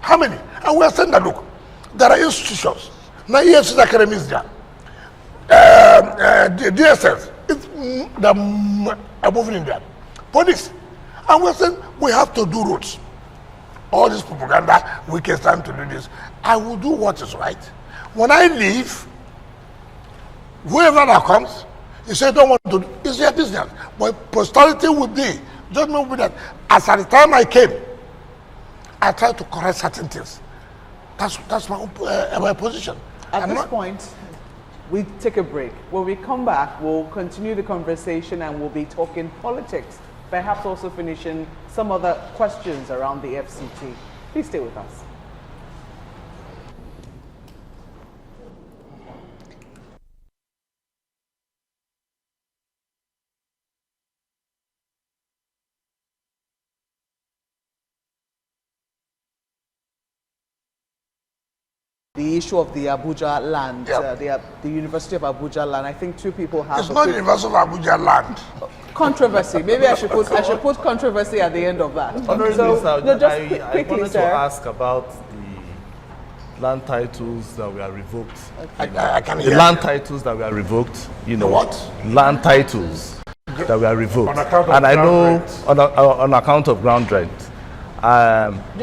How many? And we are saying that, look, there are institutions. Now, EFCT Academy is there. The DSS, they're moving in there. Police. And we're saying we have to do roads. All this propaganda, we can stand to do this. I will do what is right. When I leave, whoever that comes, he said, don't want to do, it's their business. But posterity will be, judgment will be that as at the time I came, I tried to correct certain things. That's my position. At this point, we take a break. When we come back, we'll continue the conversation and we'll be talking politics, perhaps also finishing some other questions around the FCT. Please stay with us. The issue of the Abuja land, the University of Abuja land. I think two people have. It's not the University of Abuja land. Controversy. Maybe I should put controversy at the end of that. I wanted to ask about the land titles that were revoked. Okay. I can hear the land titles that were revoked. You know what? Land titles that were revoked, and I know on account of ground rent.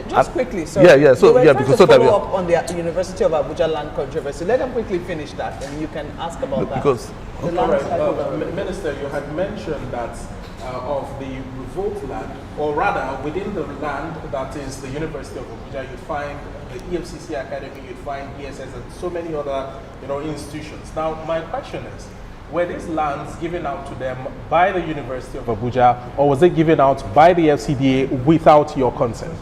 Just quickly, so because so that we follow up on the University of Abuja land controversy. Let them quickly finish that, and you can ask about that. Because Minister, you had mentioned that of the revoked land, or rather within the land that is the University of Abuja, you find the EFCT Academy, you find DSS, and so many other institutions. Now, my question is, were these lands given out to them by the University of Abuja, or was it given out by the FCDA without your consent?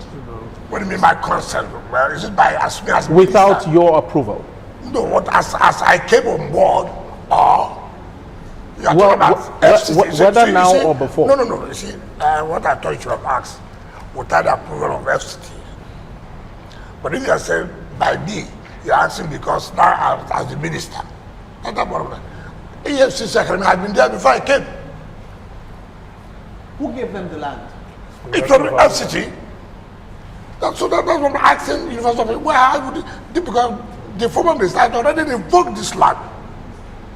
What do you mean by consent? Well, is it by as without your approval? No, what as I came on board, or you are talking about FCT. Whether now or before? No. You see, what I thought you have asked without the approval of FCT. But if you are saying by me, you're asking because now as the minister, not that problem. EFCT Academy had been there before I came. Who gave them the land? It was the FCT. That's what I'm asking University of where would it, because the former minister had already revoked this land.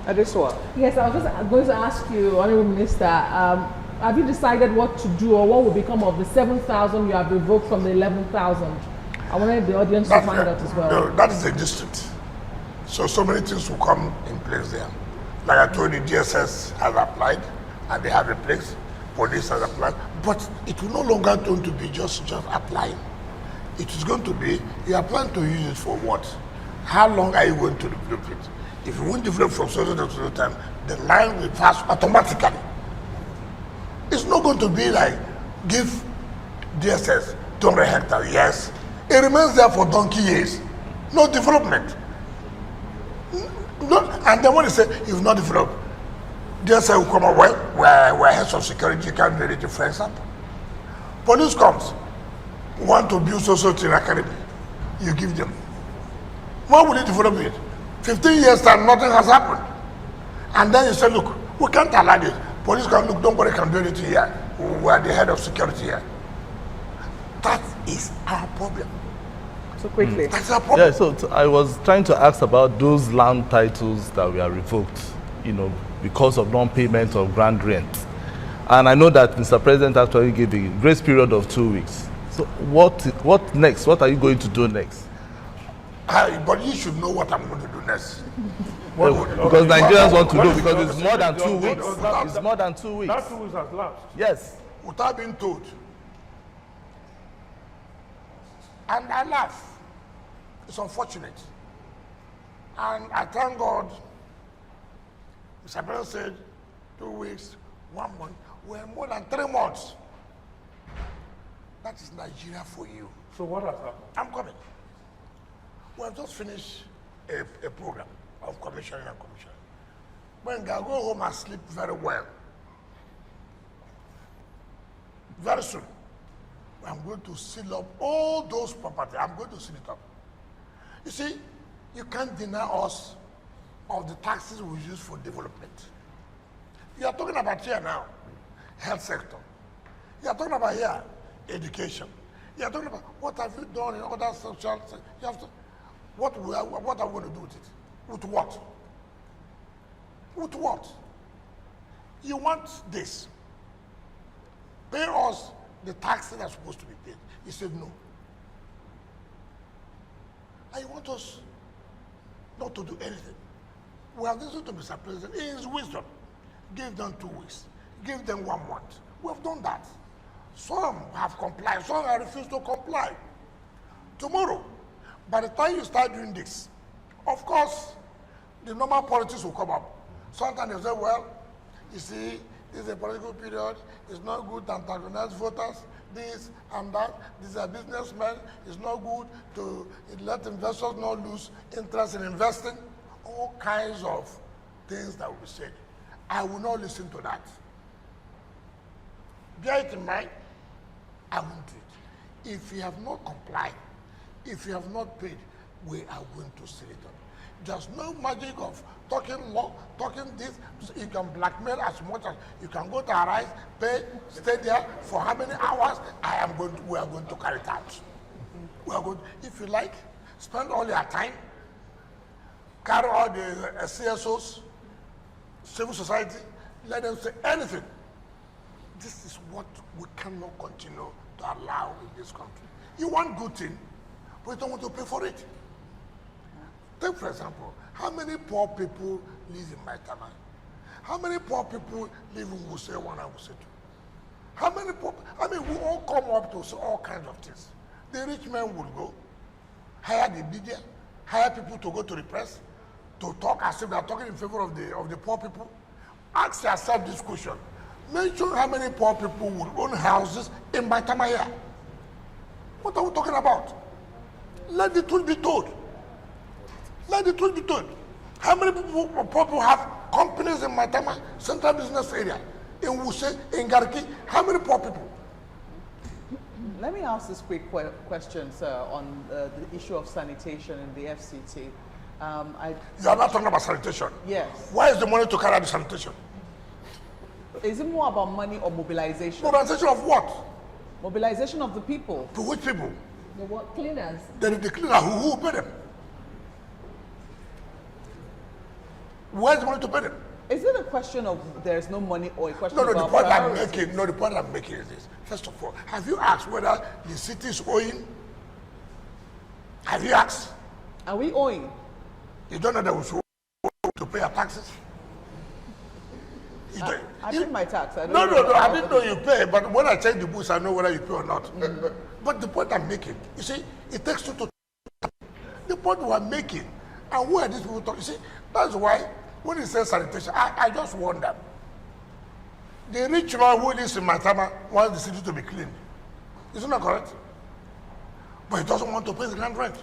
Adesua. Yes, I was just going to ask you, Honorable Minister, have you decided what to do or what will become of the 7,000 you have revoked from the 11,000? I wanted the audience to find out as well. No, that is the district. So many things will come in place there. Like I told you, DSS has applied and they have a place. Police has applied, but it will no longer going to be just applying. It is going to be, you are planning to use it for what? How long are you going to develop it? If you won't develop from so time, the line will pass automatically. It's not going to be like give DSS 200 hectares. Yes, it remains there for donkey years. No development. No, and then when they say if not developed, DSS will come up, well, we're heads of security, you can't really difference up. Police comes, want to build society in academy, you give them. Why will you develop it? 15 years time, nothing has happened. And then you say, look, we can't allow this. Police can look, nobody can do anything here. We are the head of security here. That is our problem. So quickly. That's our problem. Yeah, so I was trying to ask about those land titles that were revoked, you know, because of non-payment of ground rent. And I know that Mr. President actually gave a grace period of 2 weeks. So what next? What are you going to do next? But you should know what I'm going to do next. Because Nigerians want to know, because it's more than 2 weeks. It's more than 2 weeks. That 2 weeks has lapsed. Yes. Without being told. And I laugh. It's unfortunate. And I thank God, Mr. President said 2 weeks, 1 month. We're more than 3 months. That is Nigeria for you. So what has happened? I'm coming. We have just finished a program of commissioning and commissioning. When I go home and sleep very well, very soon, I'm going to seal up all those property. I'm going to seal it up. You see, you can't deny us of the taxes we use for development. You are talking about here now, health sector. You are talking about here, education. You are talking about what have you done in other social sectors. You have to, what are we going to do with it? With what? With what? You want this. Pay us the taxes that are supposed to be paid. He said no. And you want us not to do anything. We have listened to Mr. President in his wisdom. Give them 2 weeks. Give them 1 month. We have done that. Some have complied. Some have refused to comply. Tomorrow, by the time you start doing this, of course, the normal politics will come up. Sometimes they say, well, you see, this is a political period. It's not good to antagonize voters. This and that. These are businessmen. It's not good to let investors not lose interest in investing. All kinds of things that will be said. I will not listen to that. Bear it in mind, I won't do it. If you have not complied, if you have not paid, we are going to seal it up. There's no magic of talking law, talking this. You can blackmail as much as you can go to Arise, pay, stay there for how many hours. We are going to carry it out. We are going. If you like, spend all your time, carry all the CSOs, civil society, let them say anything. This is what we cannot continue to allow in this country. You want good thing, but you don't want to pay for it. Take, for example, how many poor people live in Maitama? How many poor people live in Wuse 1 and Wuse 2? How many poor, I mean, we all come up to all kinds of things. The rich men will go, hire the media, hire people to go to the press, to talk as if they are talking in favor of the poor people. Ask yourself this question. Mention how many poor people will own houses in Maitama here. What are we talking about? Let the truth be told. Let the truth be told. How many people have companies in Maitama, Central Business Area, in Wuse, in Garki? How many poor people? Let me ask this quick question, sir, on the issue of sanitation in the FCT. You are not talking about sanitation? Yes. Where is the money to carry out the sanitation? Is it more about money or mobilization? Mobilization of what? Mobilization of the people. To which people? The what? Cleaners. The cleaner, who will pay them? Where's the money to pay them? Is it a question of there's no money or a question No, about the point priorities? the point I'm making is this. First of all, have you asked whether the city is owing? Have you asked? Are we owing? You don't know that we should owe to pay our taxes? I pay my tax. I don't No, I didn't know you pay, but when I check the books, I know whether you pay or not. But the point I'm making, you see, it takes two to the point we're making. And who are these people talking? You see, that's why when he says sanitation, I just wonder. The rich man who lives in Matama wants the city to be clean. Isn't that correct? But he doesn't want to pay the land rent.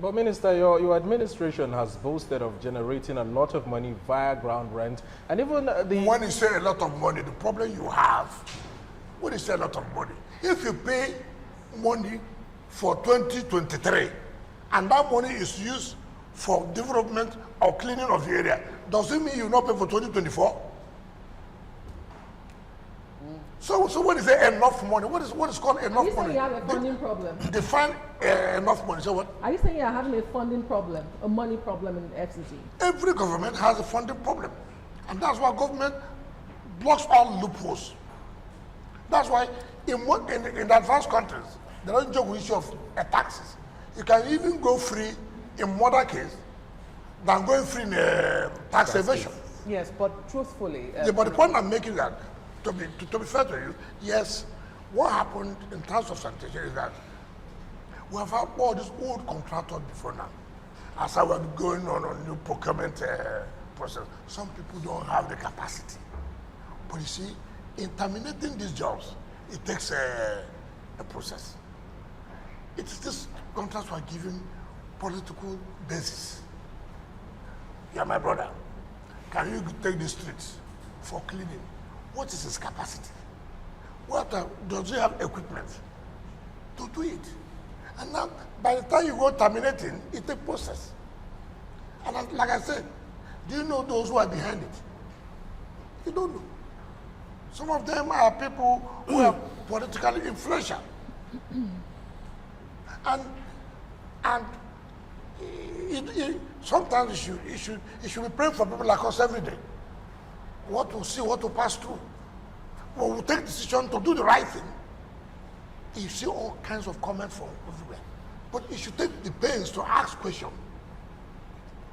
But Minister, your administration has boasted of generating a lot of money via ground rent, and even When you say a lot of money, the problem you have, when you say a lot of money, if you pay money for 2023, and that money is used for development or cleaning of the area, does it mean you not pay for 2024? So when you say enough money, what is called enough money? Are you saying you have a funding problem? Define enough money. So what? Are you saying you're having a funding problem, a money problem in the FCT? Every government has a funding problem. And that's why government blocks all loopholes. That's why in advanced countries, they don't joke with the issue of taxes. You can even go free in murder case than going free in tax evasion. Yes, but truthfully... but the point I'm making that, to be fair to you, yes, what happened in terms of sanitation is that we have had all these old contractors before now. As I was going on a new procurement process, some people don't have the capacity. But you see, in terminating these jobs, it takes a process. It is this contracts were given political basis. Yeah, my brother, can you take the streets for cleaning? What is his capacity? Does he have equipment to do it? And now, by the time you go terminating, it's a process. And like I said, do you know those who are behind it? You don't know. Some of them are people who are politically influential. And sometimes you should be praying for people like us every day. What to see, what to pass through. When we take decision to do the right thing, you see all kinds of comments from everywhere. But you should take the pains to ask questions.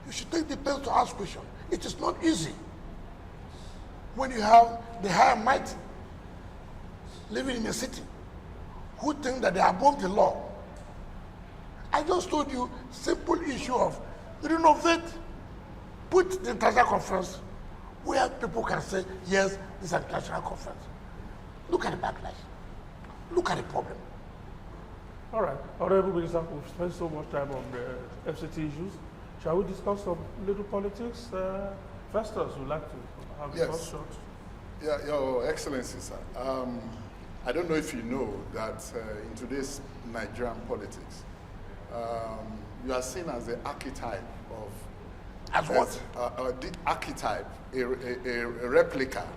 You should take the pains to ask questions. It is not easy when you have the high and mighty living in a city who think that they are above the law. I just told you simple issue of renovate, put the international conference where people can say, yes, this is an international conference. Look at the backlash. Look at the problem. All right. Honorable Minister, we've spent so much time on the FCT issues. Shall we discuss some little politics? Festus would like to have the first shot. Yeah, Your Excellency, sir. I don't know if you know that in today's Nigerian politics, you are seen as the archetype of... As what? The archetype, a replica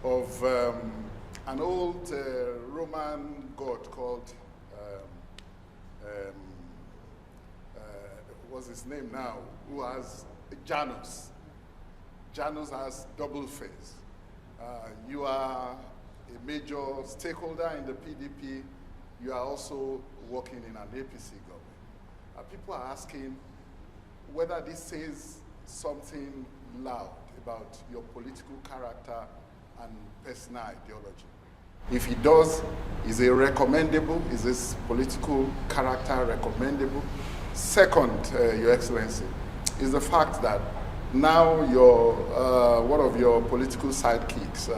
of an old Roman god called, what's his name now, who has Janus. Janus has double face. You are a major stakeholder in the PDP. You are also working in an APC government. People are asking whether this says something loud about your political character and personal ideology. If it does, is it recommendable? Is this political character recommendable? Second, Your Excellency, is the fact that now one of your political sidekicks,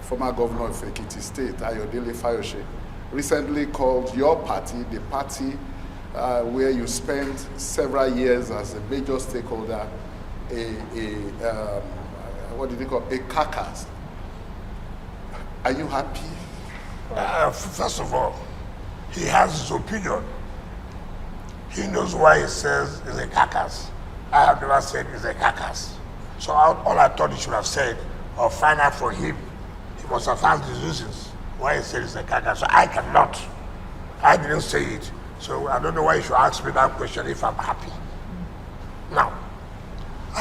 former governor of FCT State, Ayodele Fayose, recently called your party the party where you spent several years as a major stakeholder, what did he call a carcass. Are you happy? First of all, he has his opinion. He knows why he says it's a carcass. I have never said it's a carcass. So all I thought he should have said, or find out for him, he must have found the reasons why he said it's a carcass. So I cannot. I didn't say it. So I don't know why you should ask me that question if I'm happy. Now,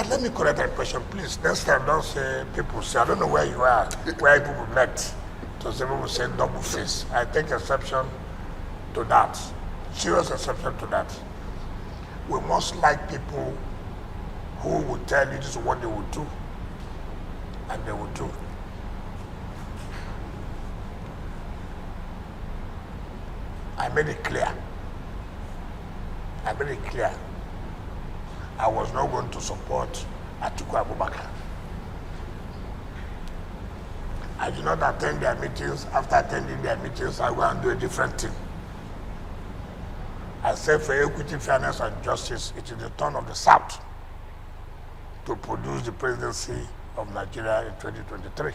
let me correct that question, please. Next time, don't say people say, I don't know where you are, where people met. To say people say double face. I take exception to that. Serious exception to that. We must like people who will tell you this is what they will do, and they will do. I made it clear. I was not going to support Atiku Abubakar. I did not attend their meetings. After attending their meetings, I go and do a different thing. I said for equity, fairness, and justice, it is the turn of the South to produce the presidency of Nigeria in 2023.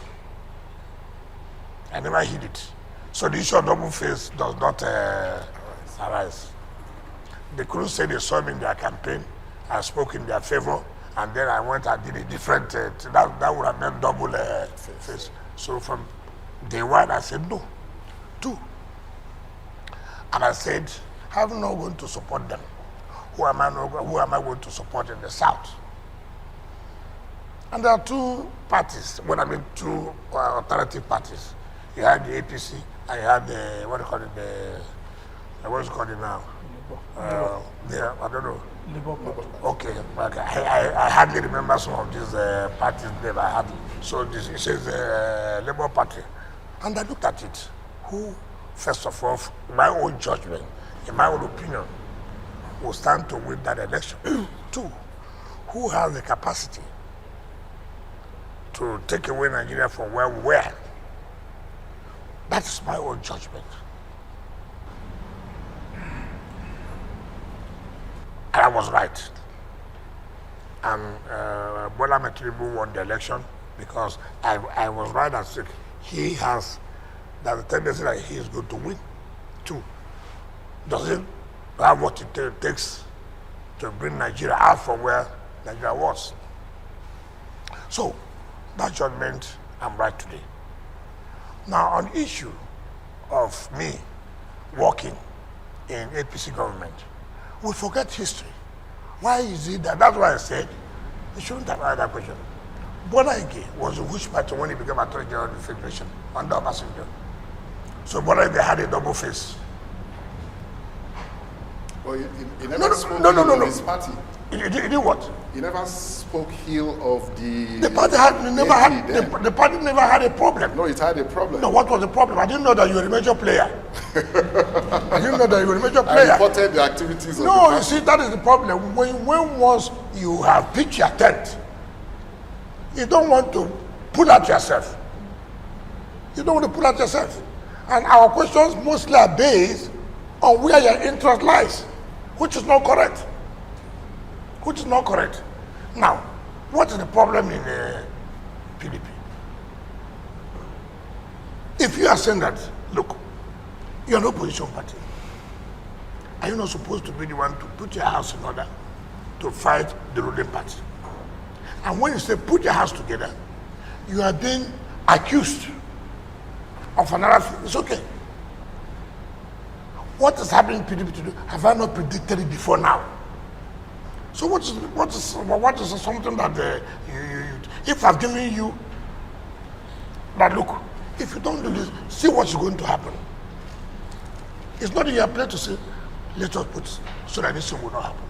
I never hid it. So the issue of double face does not arise. They couldn't say they saw me in their campaign. I spoke in their favor, and then I went and did a different that would have meant double face. So from day one, I said no. Two. And I said, I'm not going to support them. Who am I going to support in the South? And there are two parties, two alternative parties. You had the APC, and you had the, what is it called now? I don't know. Okay, I hardly remember some of these parties' name. So it says Labour Party. And I looked at it. Who, first of all, in my own judgment, in my own opinion, will stand to win that election? Two, who has the capacity to take away Nigeria from where we were? That is my own judgment. And I was right. And Bola Tinubu won the election because I was right and said there's a tendency that he is going to win. Two, does he have what it takes to bring Nigeria out from where Nigeria was? So, that judgment, I'm right today. Now, on the issue of me working in APC government, we forget history. Why is it that? That's why I said you shouldn't have asked that question. Barr Wike was in which party when he became Attorney General of the Federation under Obasanjo? So Barr Wike had a double face. Well, he never spoke of his party. He did what? He never spoke ill of the party. The party never had a problem. No, it had a problem. No, what was the problem? I didn't know that you were a major player. I didn't know that you were a major player. I reported the activities of the No, party. you see, that is the problem. When once you have pitched your tent, you don't want to pull out yourself. You don't want to pull out yourself. And our questions mostly are based on where your interest lies, which is not correct. Which is not correct. Now, what is the problem in PDP? If you are saying that, look, you are an opposition party, are you not supposed to be the one to put your house in order to fight the ruling party? And when you say put your house together, you are being accused of another thing. It's okay. What is happening in PDP today? Have I not predicted it before now? So what is something that if I've given you that, look, if you don't do this, see what's going to happen. It's not in your place to say, let us put so that this thing will not happen.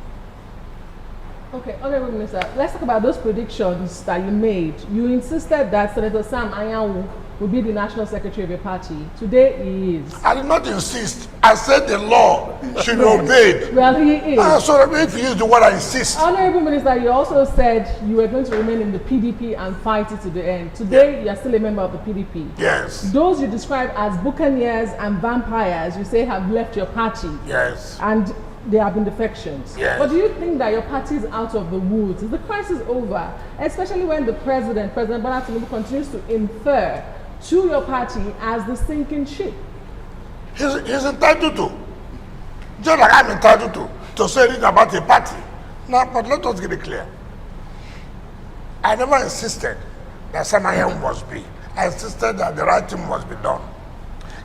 Okay, Honorable Minister, let's talk about those predictions that you made. You insisted that Senator Sam Anyanwu will be the national secretary of your party. Today he is. I did not insist. I said the law should be obeyed. Well, he is. So if he is the one I insist. Honorable Minister, you also said you were going to remain in the PDP and fight it to the end. Today, you are still a member of the PDP. Yes. Those you describe as buccaneers and vampires, you say have left your party. Yes. And there have been defections. Yes. But do you think that your party is out of the woods? Is the crisis over? Especially when the President Bola Tinubu, continues to infer to your party as the sinking ship. He's entitled to. Just like I'm entitled to say anything about a party. Now, but let us get it clear. I never insisted that Sam Anyanwu must be. I insisted that the right thing must be done.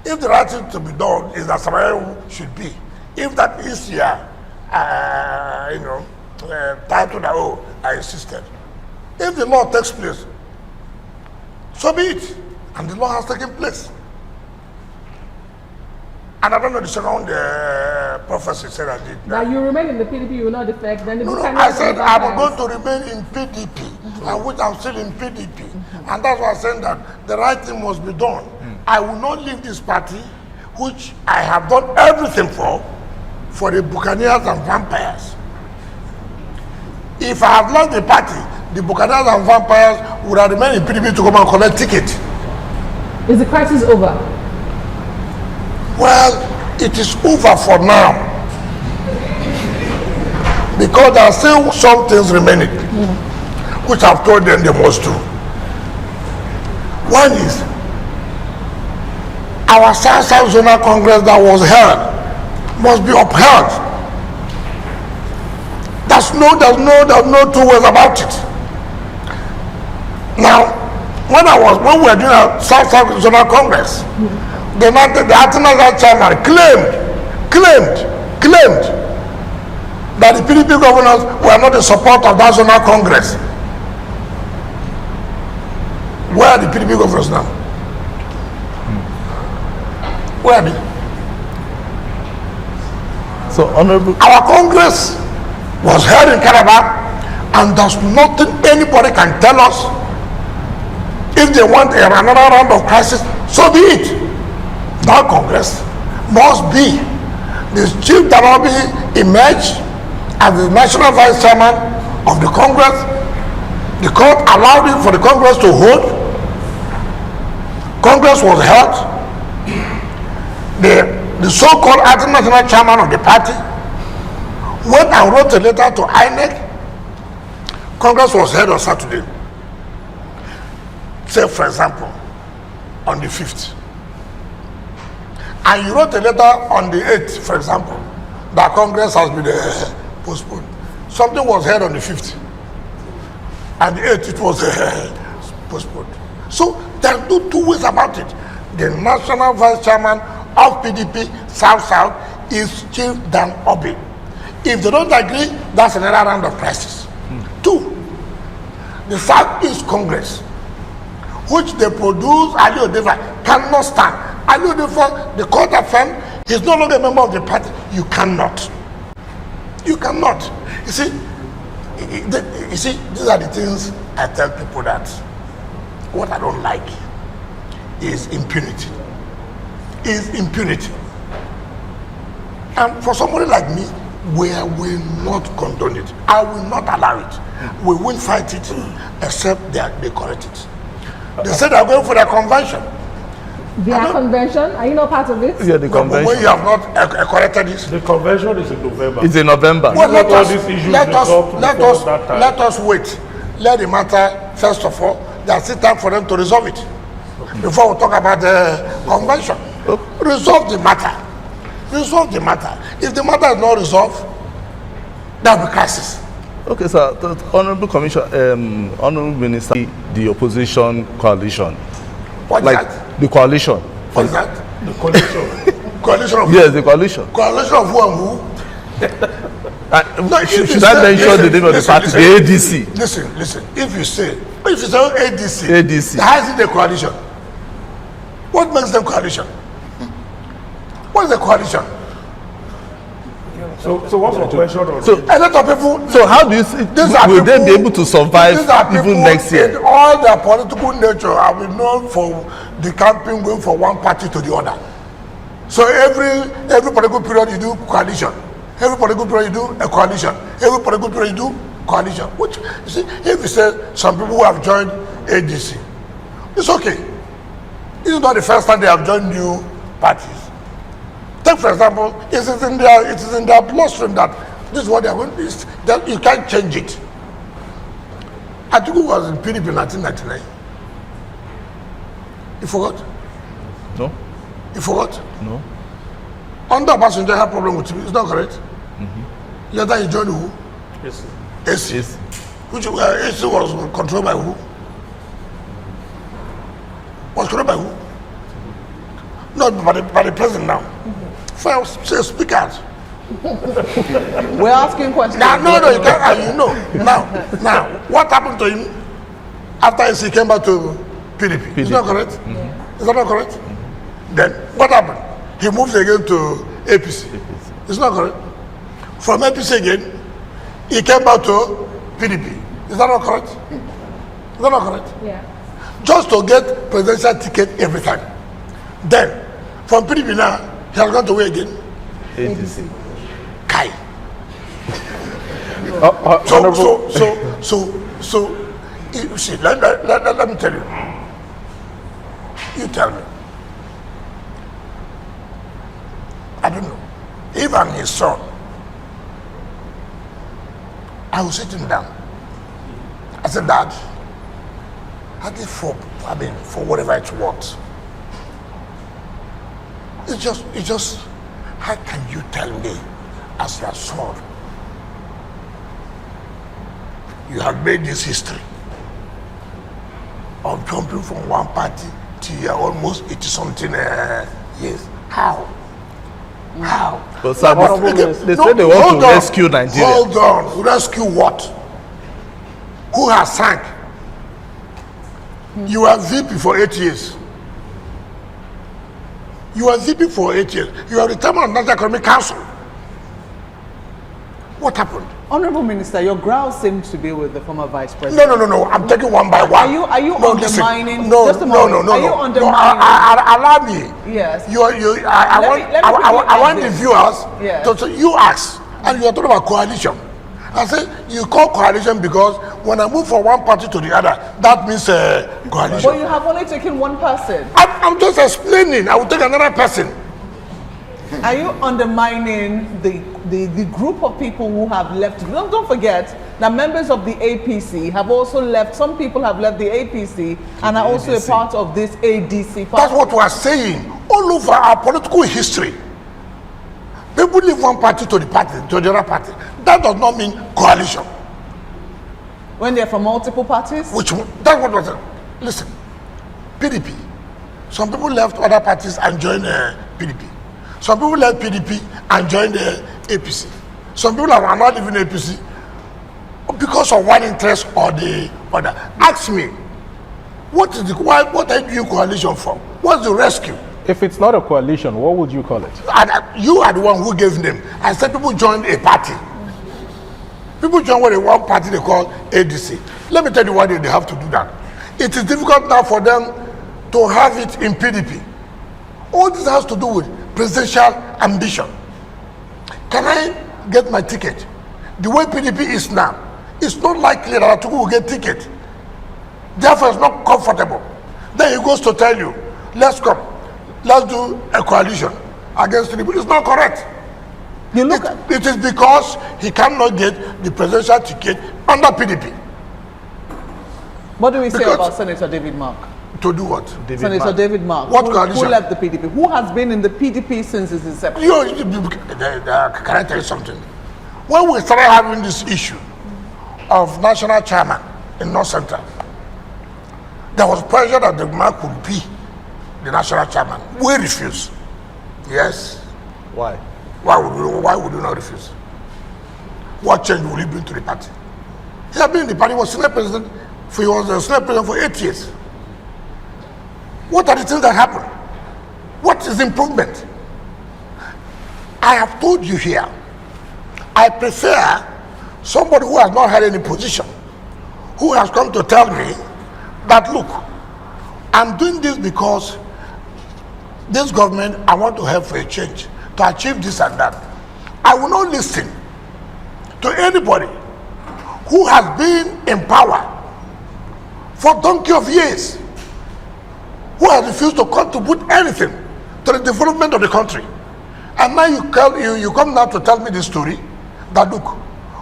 If the right thing to be done is that Sam Anyanwu should be, if that is your, title that, oh, I insisted. If the law takes place, so be it. And the law has taken place. And I don't know the second prophecy said I did. That you remain in the PDP, you will not defect. Then the no, I said I'm going to remain in PDP, and which I'm still in PDP. And that's why I said that the right thing must be done. I will not leave this party, which I have done everything for the buccaneers and vampires. If I have left the party, the buccaneers and vampires would have remained in PDP to come and collect ticket. Is the crisis over? Well, it is over for now. Because there are still some things remaining, which I've told them they must do. One is, our South Zonal Congress that was held must be upheld. There's no two ways about it. Now, when we were doing a South Zonal Congress, the acting chairman claimed that the PDP governors were not in support of that zonal congress. Where are the PDP governors now? Where are they? So, Honorable, our congress was held in Calabar, and there's nothing anybody can tell us. If they want another round of crisis, so be it. That congress must be. The chief Darabi emerged as the national vice chairman of the Congress. The court allowed it for the Congress to hold. Congress was held. The so-called acting national chairman of the party went and wrote a letter to INEC. Congress was held on Saturday. Say, for example, on the 5th. And you wrote a letter on the 8th, for example, that Congress has been postponed. Something was held on the 5th. And the 8th, it was postponed. So there are no two ways about it. The national vice chairman of PDP South is Chief Dan Obi. If they don't agree, that's another round of crisis. Two, the Southeast Congress, which they produce, Ali Odefa cannot stand. Ali Odefa, the court affirmed, he's no longer a member of the party. You cannot. You cannot. You see, these are the things I tell people that what I don't like is impunity. Is impunity. And for somebody like me, we will not condone it. I will not allow it. We will fight it except they correct it. They said they're going for their convention. Their convention? Are you not part of it? Yeah, the convention. When you have not corrected this. The convention is in November. It's in November. Well, let us wait. Let the matter, first of all, there's still time for them to resolve it. Before we talk about the convention. Resolve the matter. Resolve the matter. If the matter is not resolved, there will be crisis. Okay, sir. Honorable Commissioner, Honorable Minister, the opposition coalition. What's like that? The coalition. What's that? The coalition. Coalition of yes, the coalition. Coalition of who and who? No, should I mention the name of the party? The ADC. Listen. If you say ADC, how is it a coalition? What makes them coalition? What is a coalition? So what's your question on so, a lot of people. So how do you see, will they be able to survive even next year? All their political nature have been known for the campaign going from one party to the other. So every political period you do coalition. Every political period you do a coalition. Every political period you do coalition. Which, you see, if you say some people who have joined ADC, it's okay. It's not the first time they have joined new parties. Take for example, it is in their bloodstream that this is what they are going to do. That you can't change it. Atiku was in PDP in 1999. You forgot? No. You forgot? No. Under Obasanjo had problem with him. It's not correct. Later he joined who? Yes. AC. Yes. Which AC was controlled by who? Was controlled by who? Not by the president now. Fine, speak out. We're asking questions. No, you can't. You know. Now, what happened to him after he came back to PDP? Is that correct? Is that not correct? Then what happened? He moved again to APC. Is that correct? From APC again, he came back to PDP. Is that not correct? Is that not correct? Yeah. Just to get presidential ticket every time. Then, from PDP now, he has gone to where again? ADC. Kai. So, you see, let me tell you. You tell me. I don't know. Even his son, I will sit him down. I said, Dad, at least for whatever it's worth. It's just, how can you tell me as your son, you have made this history of jumping from one party to your almost 80-something years? How? How? But sir, they say they want to rescue Nigeria. Hold on. Rescue what? Who has sank? You were VP for 8 years. You were VP for 8 years. You are the chairman of National Economic Council. What happened? Honorable Minister, your growl seems to be with the former Vice President. No. I'm taking one by one. Are you undermining? No. Just a moment. No. Are you undermining? Allow me. Yes. I want the viewers yes. to you ask, and you are talking about coalition. I said you call coalition because when I move from one party to the other, that means coalition. But you have only taken one person. I'm just explaining. I will take another person. Are you undermining the group of people who have left? Don't forget that members of the APC have also left. Some people have left the APC and are also a part of this ADC party. That's what we are saying. All over our political history, people leave one party to the other party. That does not mean coalition. When they're from multiple parties? Which one? That's what was saying. Listen, PDP. Some people left other parties and joined PDP. Some people left PDP and joined the APC. Some people are not even APC because of one interest or the other. Ask me, what are you doing coalition for? What's the rescue? If it's not a coalition, what would you call it? And you are the one who gave them. I said people joined a party. People join one party they call ADC. Let me tell you why they have to do that. It is difficult now for them to have it in PDP. All this has to do with presidential ambition. Can I get my ticket? The way PDP is now, it's not likely that Atiku will get ticket. Therefore, it's not comfortable. Then he goes to tell you, let's come, let's do a coalition against PDP. It's not correct. It is because he cannot get the presidential ticket under PDP. What do we say about Senator David Mark? To do what? Senator David Mark, who left the PDP, who has been in the PDP since its inception. Can I tell you something? When we started having this issue of national chairman in North Central, there was pressure that the man could be the national chairman. We refused. Yes. Why? Why would you not refuse? What change will he bring to the party? He had been in the party, he was Senate President for 8 years. What are the things that happen? What is improvement? I have told you here, I prefer somebody who has not had any position, who has come to tell me that, look, I'm doing this because this government, I want to help for a change, to achieve this and that. I will not listen to anybody who has been in power for donkey of years, who has refused to contribute anything to the development of the country. And now you come now to tell me this story, that look,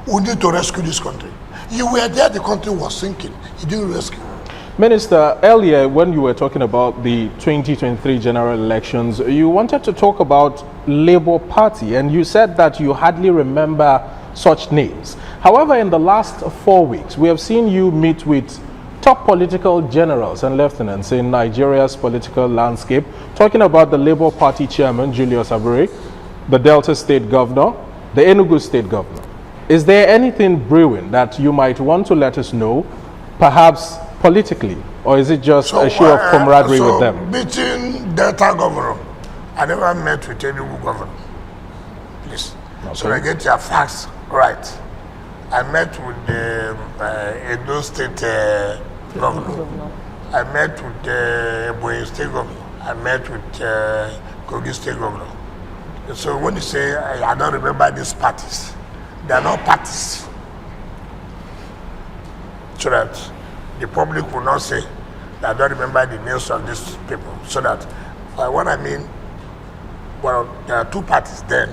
we need to rescue this country. You were there, the country was sinking. You didn't rescue. Minister, earlier when you were talking about the 2023 general elections, you wanted to talk about Labour Party, and you said that you hardly remember such names. However, in the last 4 weeks, we have seen you meet with top political generals and lieutenants in Nigeria's political landscape, talking about the Labour Party chairman, Julius Abure, the Delta State governor, the Enugu State governor. Is there anything brewing that you might want to let us know, perhaps politically, or is it just a show of camaraderie with them? Meeting Delta governor, I never met with Enugu governor. Please. Okay. So I get your facts right. I met with the Edo State governor. I met with the Ebonyi State governor. I met with Kogi State governor. So when you say I don't remember these parties, they are not parties. So that the public will not say I don't remember the names of these people. So that, what I mean, well, there are two parties then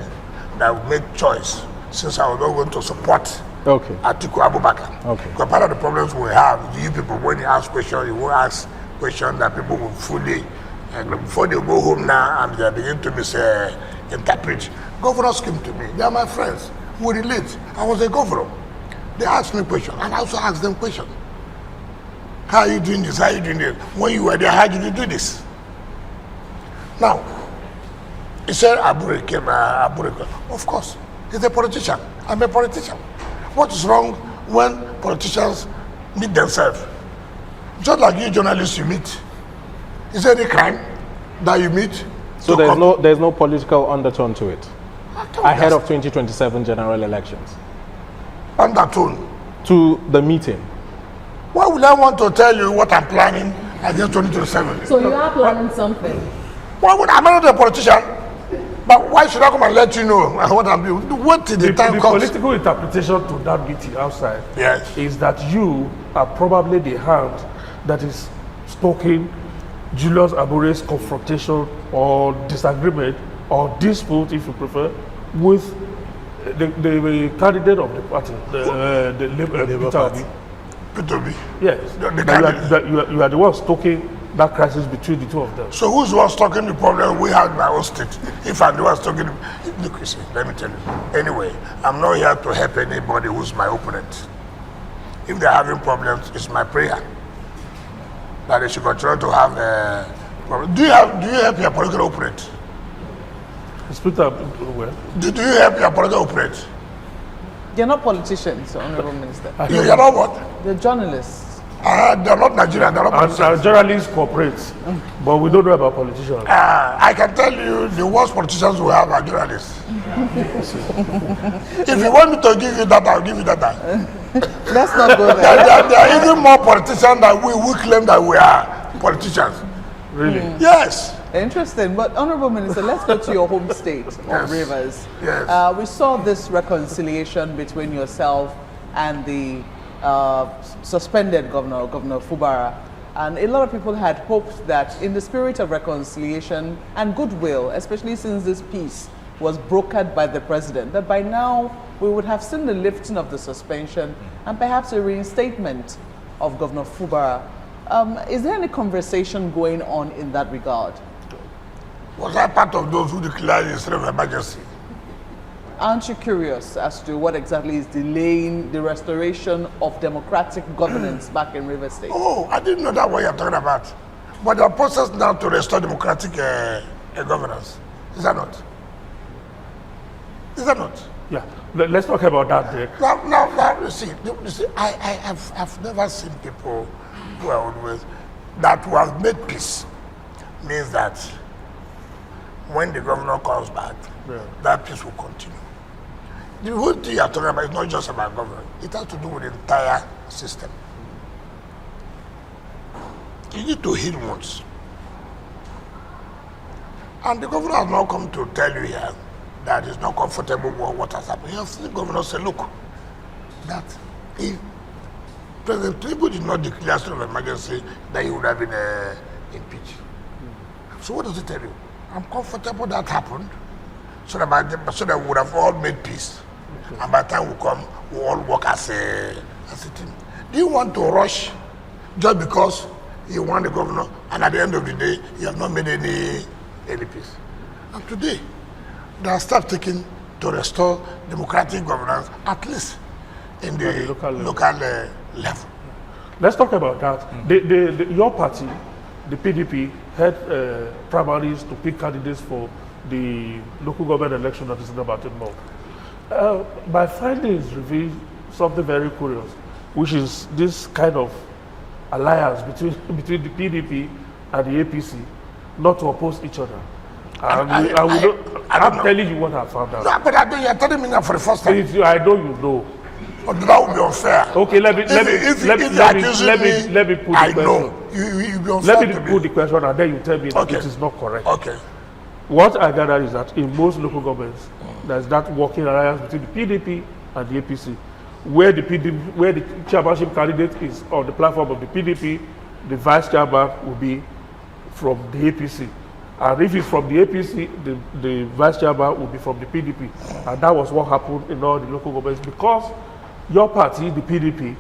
that will make choice, since I was not going to support Atiku Abubakar. Because part of the problems we have, you people, when you ask questions, you will ask questions that people will fully, before they go home now and they begin to misinterpret. Governors came to me. They are my friends. We relate. I was a governor. They asked me questions, and I also asked them questions. How are you doing this? How are you doing this? When you were there, how did you do this? Now, he said, Abureke. Of course, he's a politician. I'm a politician. What is wrong when politicians meet themselves? Just like you journalists you meet. Is there any crime that you meet? So there's no political undertone to it ahead of 2027 general elections? Undertone? To the meeting. Why would I want to tell you what I'm planning against 2027? So you are planning something? Why would I'm not a politician? But why should I come and let you know what I'm doing? What till the time comes? The political interpretation to that meeting outside is that you are probably the hand that is stoking Julius Abure's confrontation or disagreement or dispute, if you prefer, with the candidate of the party, the Labour Party. Peter Obi? Yes. You are the one stoking that crisis between the two of them. So who's the one stoking the problem we have in my own state? If I'm the one stoking, look, you see, let me tell you. Anyway, I'm not here to help anybody who's my opponent. If they're having problems, it's my prayer that they should continue to have the problem. Do you help your political opponent? Do you help your political opponent? They're not politicians, Honorable Minister. You're not what? They're journalists. They're not Nigerian, they're not politicians. Journalists cooperate, but we don't know about politicians. I can tell you the worst politicians we have are journalists. If you want me to give you that, I'll give you that. Let's not go there. There are even more politicians than we claim that we are politicians. Really? Yes. Interesting. But Honorable Minister, let's go to your home state of Rivers. Yes. We saw this reconciliation between yourself and the suspended Governor Fubara. And a lot of people had hoped that in the spirit of reconciliation and goodwill, especially since this peace was brokered by the president, that by now we would have seen the lifting of the suspension and perhaps a reinstatement of Governor Fubara. Is there any conversation going on in that regard? Was I part of those who declared the state of emergency? Aren't you curious as to what exactly is delaying the restoration of democratic governance back in Rivers State? Oh, I didn't know that what you're talking about. But the process now to restore democratic governance. Is that not? Is that not? Yeah. Let's talk about that there. Now, you see, I've never seen people who are always, that who have made peace, means that when the governor comes back, that peace will continue. The whole thing you're talking about is not just about government. It has to do with the entire system. You need to heal wounds. And the governor has not come to tell you here that he's not comfortable with what has happened. You have seen the governor say, look, that if President Tinubu did not declare state of emergency, that he would have been impeached. So what does it tell you? I'm comfortable that happened, so that we would have all made peace. And by the time we come, we all work as a team. Do you want to rush just because you want the governor, and at the end of the day, you have not made any peace? And today, there are steps taken to restore democratic governance, at least in the local level. Let's talk about that. Your party, the PDP, had primaries to pick candidates for the local government election that is in about a month. My findings reveal something very curious, which is this kind of alliance between the PDP and the APC, not to oppose each other. I'm telling you what I found out. No, but you're telling me now for the first time. I know you know. But that would be unfair. Okay, let me put the question. You be unfair. Let me put the question, and then you tell me that it is not correct. Okay. What I gather is that in most local governments, there's that working alliance between the PDP and the APC, where the chairmanship candidate is on the platform of the PDP, the vice chairman will be from the APC. And if it's from the APC, the vice chairman will be from the PDP. And that was what happened in all the local governments, because your party, the PDP,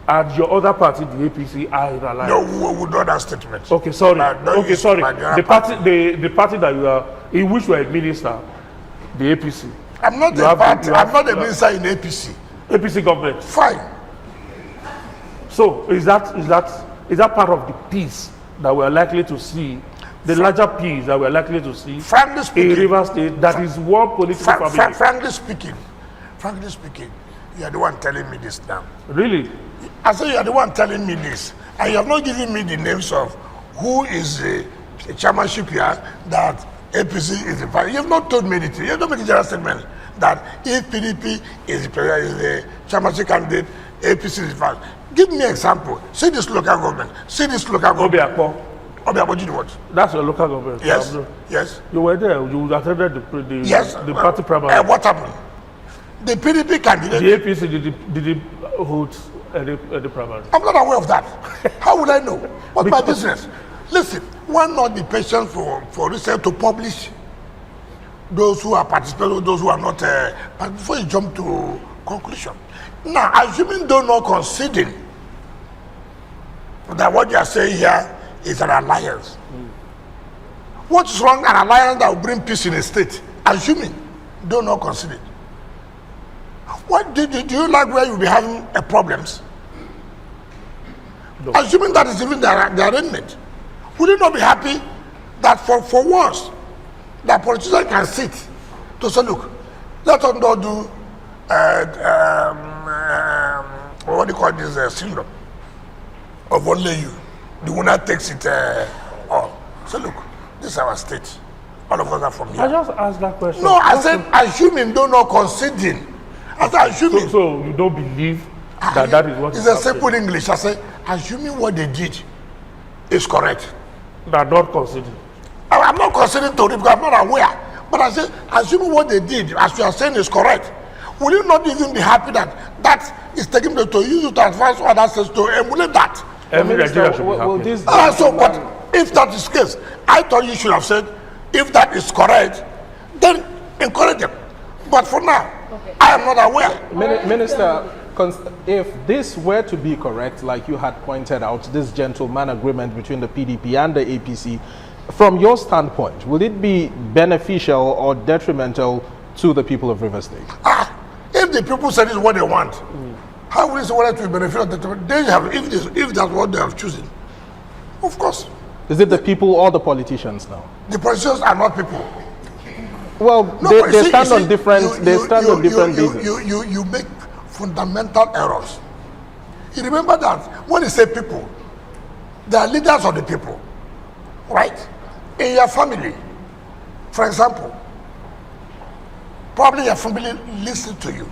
and your other party, the APC, are in alliance. No, we would not that statement. Okay, sorry. Okay, sorry. The party that you are, in which you are a minister, the APC. I'm not a party. I'm not a minister in APC. APC government. Fine. So is that part of the peace that we are likely to see? The larger peace that we are likely to see frankly speaking, in Rivers State, that is one political family. Frankly speaking, you are the one telling me this now. Really? I say you are the one telling me this, and you have not given me the names of who is the chairmanship here, that APC is the party. You have not told me anything. You have not made a general statement that if PDP is the chairmanship candidate, APC is the party. Give me an example. See this local government. See this local government. Obiakpo did what? That's your local government. Yes. Yes. You were there. You attended the party primary. What happened? The PDP candidate. The APC did hold any primary. I'm not aware of that. How would I know? What's my business? Listen, why not be patient for research to publish those who are participating, those who are not, but before you jump to conclusion. Now, assuming though not conceding that what you are saying here is an alliance. What's wrong an alliance that will bring peace in a state? Assuming though not conceding. What do you like where you'll be having problems? No. Assuming that is even the arrangement. Would you not be happy that for once that politicians can sit to say, look, let us not do what do you call this syndrome of only you. The winner takes it all. So look, this is our state. All of us are from here. I just asked that question. No, I said assuming, though not conceding. I said assuming. So you don't believe that is what is happening? It's a simple English. I said assuming what they did is correct. They are not conceding. I'm not conceding to it because I'm not aware. But I said assuming what they did, as you are saying, is correct. Will you not even be happy that that is taking them to use it to advance other states to emulate that? Every Nigerian should be happy. So, but if that is the case, I thought you should have said, if that is correct, then encourage them. But for now, okay. I am not aware. Minister, if this were to be correct, like you had pointed out, this gentleman agreement between the PDP and the APC, from your standpoint, will it be beneficial or detrimental to the people of Rivers State? If the people say this is what they want, how will it say whether to be beneficial? They have, if that's what they have chosen, of course. Is it the people or the politicians now? The politicians are not people. Well, no, they stand on different. They stand on different bases. You make fundamental errors. You remember that when you say people, they are leaders of the people, right? In your family, for example, probably your family listens to you.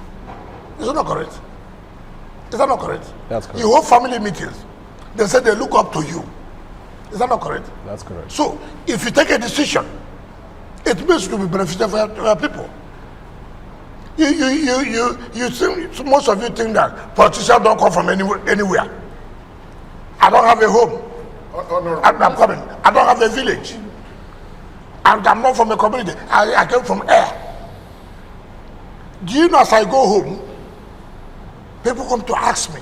Is that not correct? Is that not correct? That's correct. You hold family meetings. They say they look up to you. Is that not correct? That's correct. So, if you take a decision, it means to be beneficial for your people. You think, most of you think that politicians don't come from anywhere. I don't have a home. I'm coming. I don't have a village. I'm not from a community. I came from air. Do you know, as I go home, people come to ask me,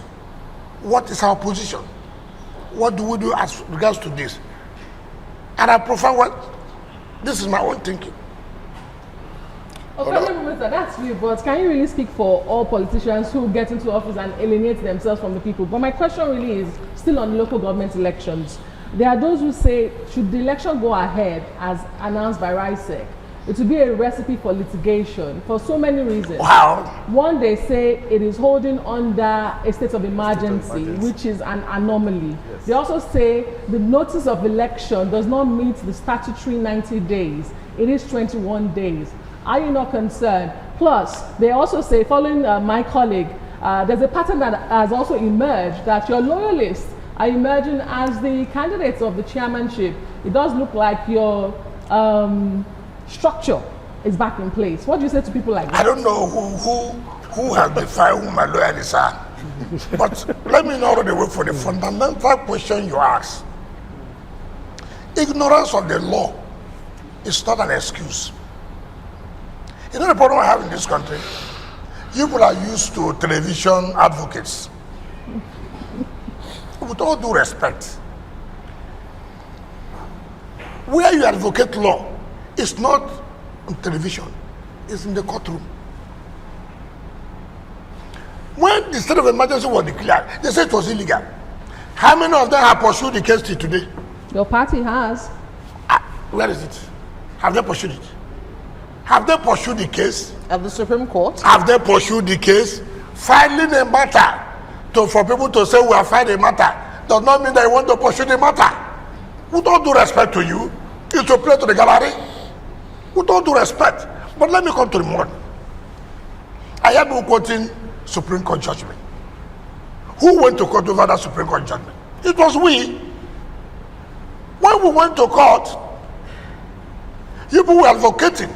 what is our position? What do we do as regards to this? And I prefer what, this is my own thinking. Okay, Minister, that's you, but can you really speak for all politicians who get into office and alienate themselves from the people? But my question really is still on local government elections. There are those who say, should the election go ahead as announced by RISEC, it will be a recipe for litigation for so many reasons. Wow. One, they say it is holding under a state of emergency, which is an anomaly. Yes. They also say the notice of election does not meet the statutory 90 days. It is 21 days. Are you not concerned? Plus, they also say, following my colleague, there's a pattern that has also emerged that your loyalists are emerging as the candidates of the chairmanship. It does look like your structure is back in place. What do you say to people like that? I don't know who has defined who my loyalists are. But let me not run away from the fundamental question you ask. Ignorance of the law is not an excuse. You know the problem I have in this country? People are used to television advocates. With all due respect, where you advocate law, it's not on television, it's in the courtroom. When the state of emergency was declared, they said it was illegal. How many of them have pursued the case till today? Your party has. Where is it? Have they pursued it? Have they pursued the case? At the Supreme Court? Have they pursued the case? Filing a matter for people to say we are filing a matter does not mean that you want to pursue the matter. With all due respect to you, you to play to the gallery. With all due respect. But let me come to the one. I have been quoting Supreme Court judgment. Who went to court over that Supreme Court judgment? It was we. When we went to court, people were advocating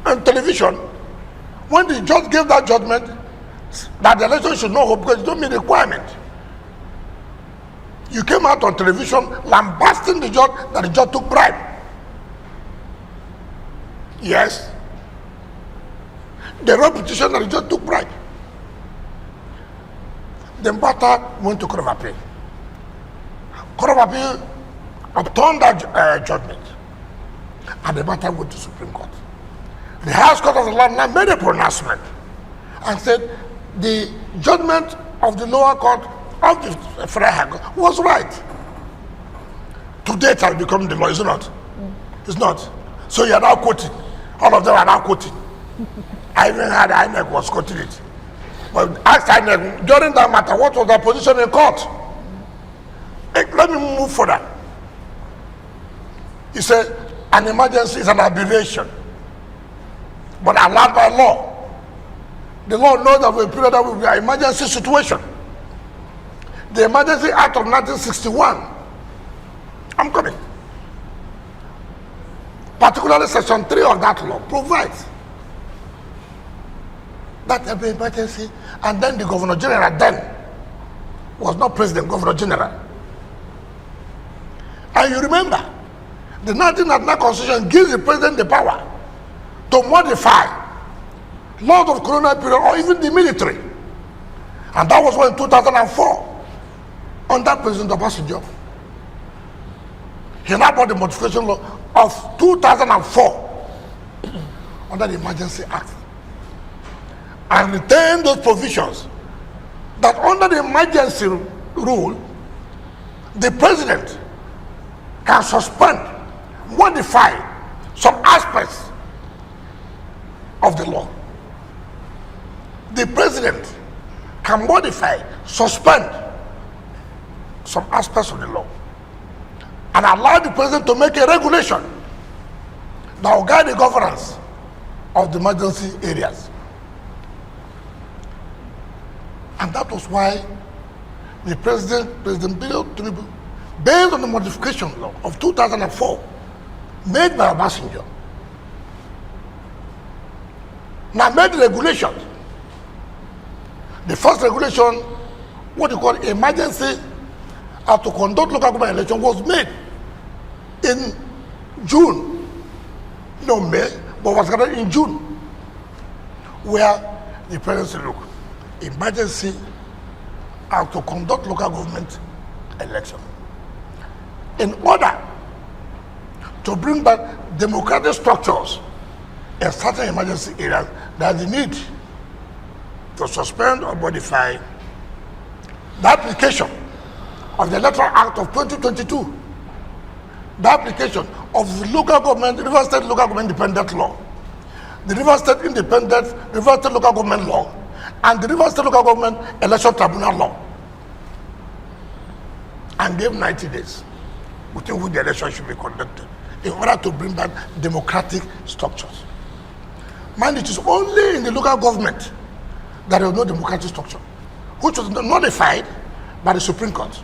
on television. When the judge gave that judgment, that the election should not hold because it don't meet the requirement. You came out on television lambasting the judge that the judge took bribe. Yes. The repetition that the judge took bribe. The matter went to Court of Appeal. Court of Appeal upturned that judgment, and the matter went to Supreme Court. The House Court of the Land now made a pronouncement and said the judgment of the lower court of the Federal High Court was right. Today it has become the law, is it not? It's not. So you are now quoting. All of them are now quoting. I even had INEC was quoting it. But asked INEC, during that matter, what was their position in court? Let me move further. He said, an emergency is an aberration, but allowed by law. The law knows that for a period that will be an emergency situation. The Emergency Act of 1961, I'm coming. Particularly Section 3 of that law provides that every emergency, and then the Governor General then was not President, Governor General. And you remember, the 1999 Constitution gives the President the power to modify laws of colonial period or even the military. And that was when in 2004, under President Obasanjo, he now brought the modification law of 2004 under the Emergency Act and retained those provisions that under the emergency rule, the President can suspend, modify some aspects of the law. The President can modify, suspend some aspects of the law and allow the President to make a regulation that will guide the governance of the emergency areas. And that was why the President Tinubu, based on the modification law of 2004 made by Obasanjo, now made regulations. The first regulation, what you call emergency how to conduct local government election, was made in June, no May, but was gathered in June, where the President said, look, emergency how to conduct local government election. In order to bring back democratic structures in certain emergency areas, there's the need to suspend or modify the application of the Electoral Act of 2022, the application of the local government, River State Local Government Independent Law, the River State Local Government Law, and the River State Local Government Election Tribunal Law, and gave 90 days within which the election should be conducted in order to bring back democratic structures. Mind, it is only in the local government that there was no democratic structure, which was nullified by the Supreme Court.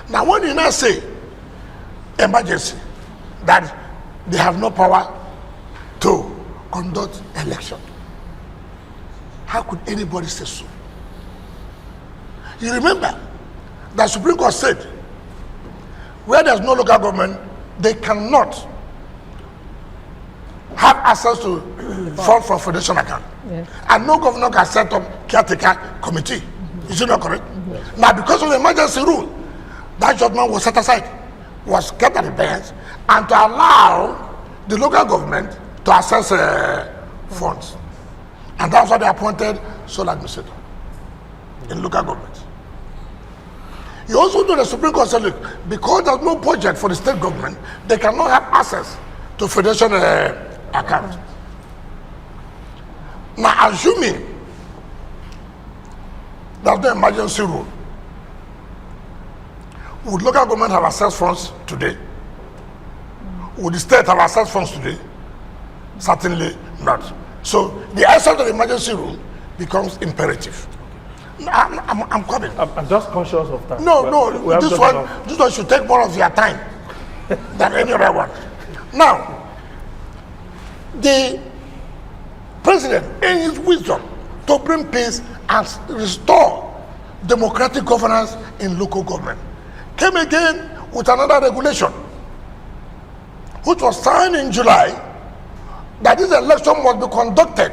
Now, when you now say emergency, that they have no power to conduct election, How could anybody say so? You remember that Supreme Court said, where there's no local government, they cannot have access to funds from federation account. Yes. And no governor can set up caretaker committee. Is it not correct? Yes. Now, because of the emergency rule, that judgment was set aside, was kept at the bench, and to allow the local government to access funds. And that's why they appointed sole administrator in local government. You also know the Supreme Court said, look, because there's no budget for the state government, they cannot have access to federation account. Now, assuming there's no emergency rule, would local government have access funds today? Would the state have access funds today? Certainly not. So the essence of the emergency rule becomes imperative. I'm coming. I'm just conscious of time. No, this one should take more of your time than any other one. Now, the president, in his wisdom, to bring peace and restore democratic governance in local government, came again with another regulation, which was signed in July, that this election must be conducted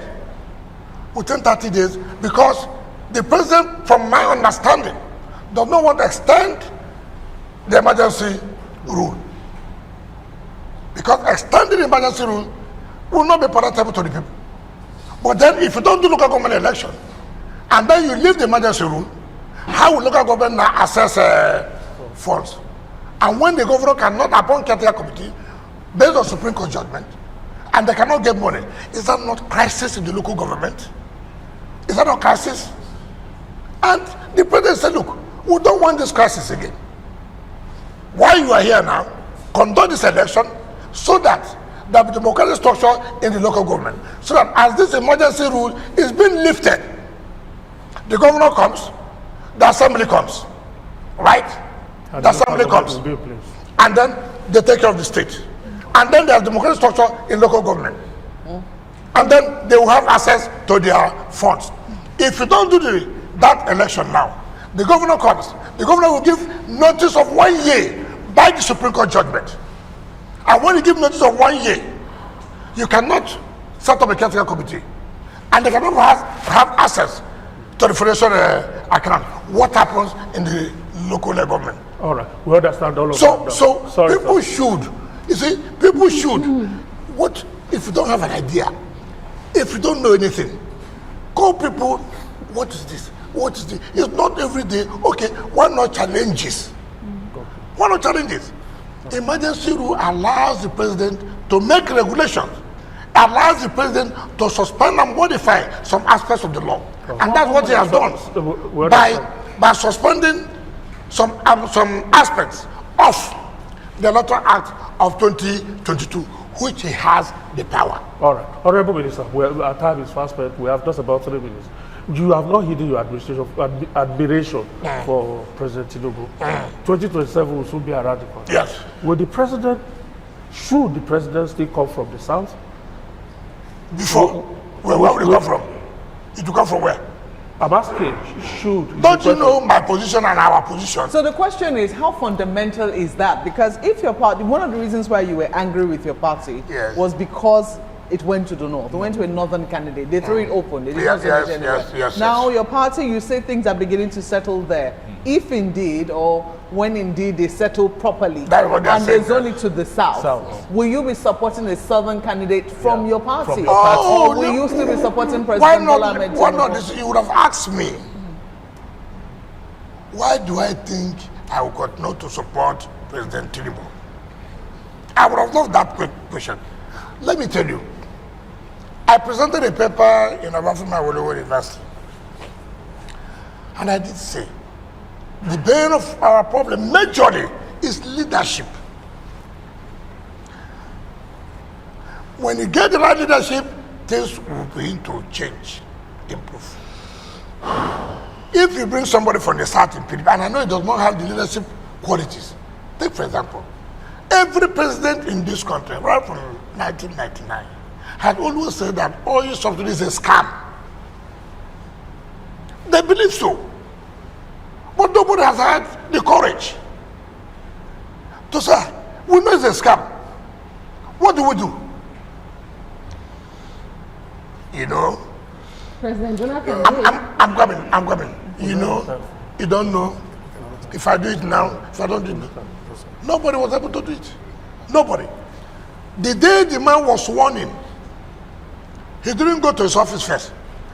within 30 days because the president, from my understanding, does not want to extend the emergency rule. Because extending the emergency rule will not be palatable to the people. But then if you don't do local government election, and then you leave the emergency rule, how will local government now access funds? And when the governor cannot appoint caretaker committee based on Supreme Court judgment, and they cannot get money, is that not crisis in the local government? Is that not crisis? And the president said, look, we don't want this crisis again. While you are here now, conduct this election so that there will be democratic structure in the local government. So that as this emergency rule is being lifted, the governor comes, the assembly comes, right? And the assembly comes. And then they take care of the state. And then there's democratic structure in local government. And then they will have access to their funds. If you don't do that election now, the governor comes. The governor will give notice of 1 year by the Supreme Court judgment. And when you give notice of 1 year, you cannot set up a caretaker committee. And they cannot have access to the federation account. What happens in the local government? All right, we understand all of that. So people should, you see, people should, what if you don't have an idea? If you don't know anything, call people, what is this? What is this? It's not every day. Okay, why not challenges? Why not challenges? The emergency rule allows the president to make regulations, allows the president to suspend and modify some aspects of the law. And that's what he has done by suspending some aspects of the Electoral Act of 2022, which he has the power. All right. Honorable Minister, our time is fast spent. We have just about 3 minutes. You have not hidden your admiration for President Tinubu. 2027 will soon be around the corner. Yes. Should the president still come from the south? Where will it come from? It will come from where? I'm asking, should. Don't you know my position and our position? So the question is, how fundamental is that? Because if your party, one of the reasons why you were angry with your party was because it went to the north. It went to a northern candidate. They threw it open. They did not send it anywhere. Now your party, you say things are beginning to settle there. If indeed, or when indeed they settle properly, and they zone it to the south, will you be supporting a southern candidate from your party? Or will you still be supporting President Bola Ahmed Tinubu? Why not? You would have asked me, why do I think I would continue to support President Tinubu? I would have loved that quick question. Let me tell you, I presented a paper in Abuja University, and I did say, the bane of our problem majorly is leadership. When you get the right leadership, things will begin to change, improve. If you bring somebody from the south in PDP, and I know it does not have the leadership qualities, take for example, every president in this country, right from 1999, had always said that oil subsidy is a scam. They believe so. But nobody has had the courage to say, we know it's a scam. What do we do? You know? President Jonathan. I'm coming. You know, you don't know. If I do it now, if I don't do it now. Nobody was able to do it. Nobody. The day the man was sworn in, he didn't go to his office first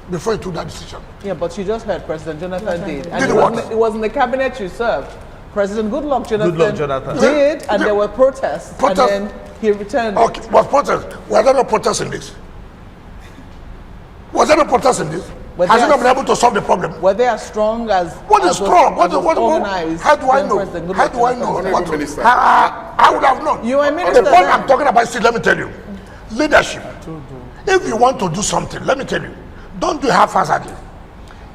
before he took that decision. Yeah, but you just heard President Jonathan did. And Did it was in the cabinet you served. President Goodluck Jonathan did, and there were protests. And then he returned. Okay, was protest. Was there no protest in this? Was there no protest in this? Has he not been able to solve the problem? Were they as strong as what is strong? What organized? How do I know? How do I know? I would have known. You are minister. The point I'm talking about is, let me tell you, leadership. If you want to do something, let me tell you, don't do it haphazardly.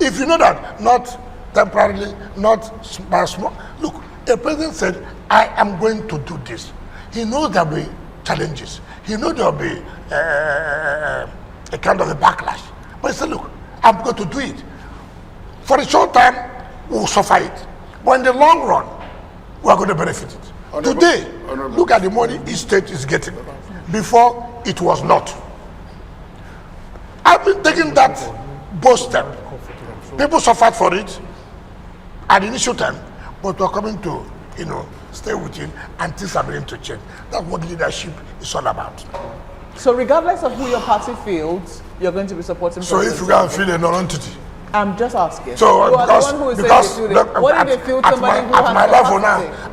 If you know that, not temporarily, not by small. Look, a president said, I am going to do this. He knows there will be challenges. He knows there will be a kind of a backlash. But he said, look, I'm going to do it. For a short time, we'll suffer it. But in the long run, we are going to benefit it. Today, look at the money each state is getting. Before, it was not. I've been taking that bold step. People suffered for it at the initial time, but we're coming to, stay with it, and things are beginning to change. That's what leadership is all about. So regardless of who your party feels, you're going to be supporting. So if you can't feel a non-entity. I'm just asking. So you are the one who is saying they feel it. What if they feel somebody who has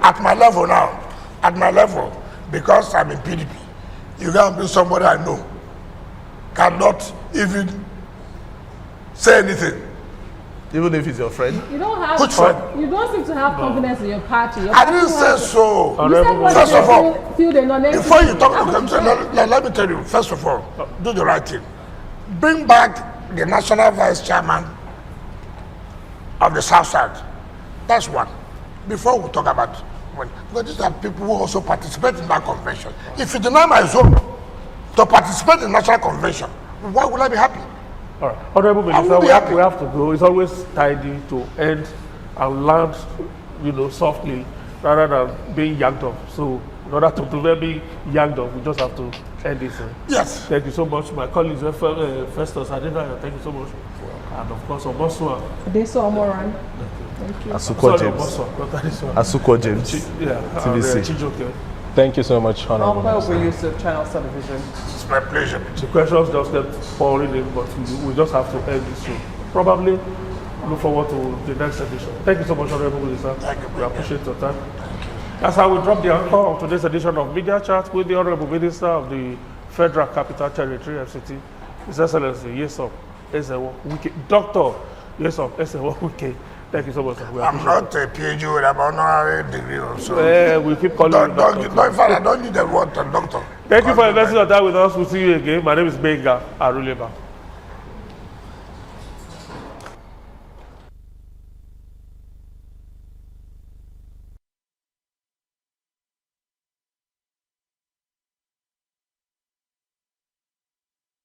at my level, because I'm in PDP, you can't be somebody I know, cannot even say anything. Even if it's your friend? You don't have. Which friend? You don't seem to have confidence in your party. I didn't say so. You said first of all, feel the non-entity. before you talk, let me tell you, first of all, do the right thing. Bring back the national vice chairman of the South Side. That's one. Before we talk about when, because these are people who also participate in that convention. If you deny my zone to participate in the national convention, why would I be happy? All right, Honorable Minister, we have to go. It's always tidy to end and land, softly, rather than being yanked off. So, in order to prevent being yanked off, we just have to end this. Yes. Thank you so much, my colleagues, Festus Adena. Thank you so much, and of course, Obosua. Adeso Omoran. Thank you. Asuko James. TVC. Thank you so much, Honorable. I'll use of Channel Television. It's my pleasure. The questions just kept pouring in, but we just have to end this show. Probably look forward to the next edition. Thank you so much, Honorable Minister. Thank you. We appreciate your time. That's how we drop the anchor of today's edition of Media Chat with the Honorable Minister of the Federal Capital Territory, FCT, His Excellency Nyesom Wike, Dr. Nyesom Wike. Thank you so much, sir. I'm not a PhD with an honorary degree also. We keep calling you doctor. In fact, I don't need the word doctor. Thank you for investing your time with us. We'll see you again. My name is Benga Aruleba.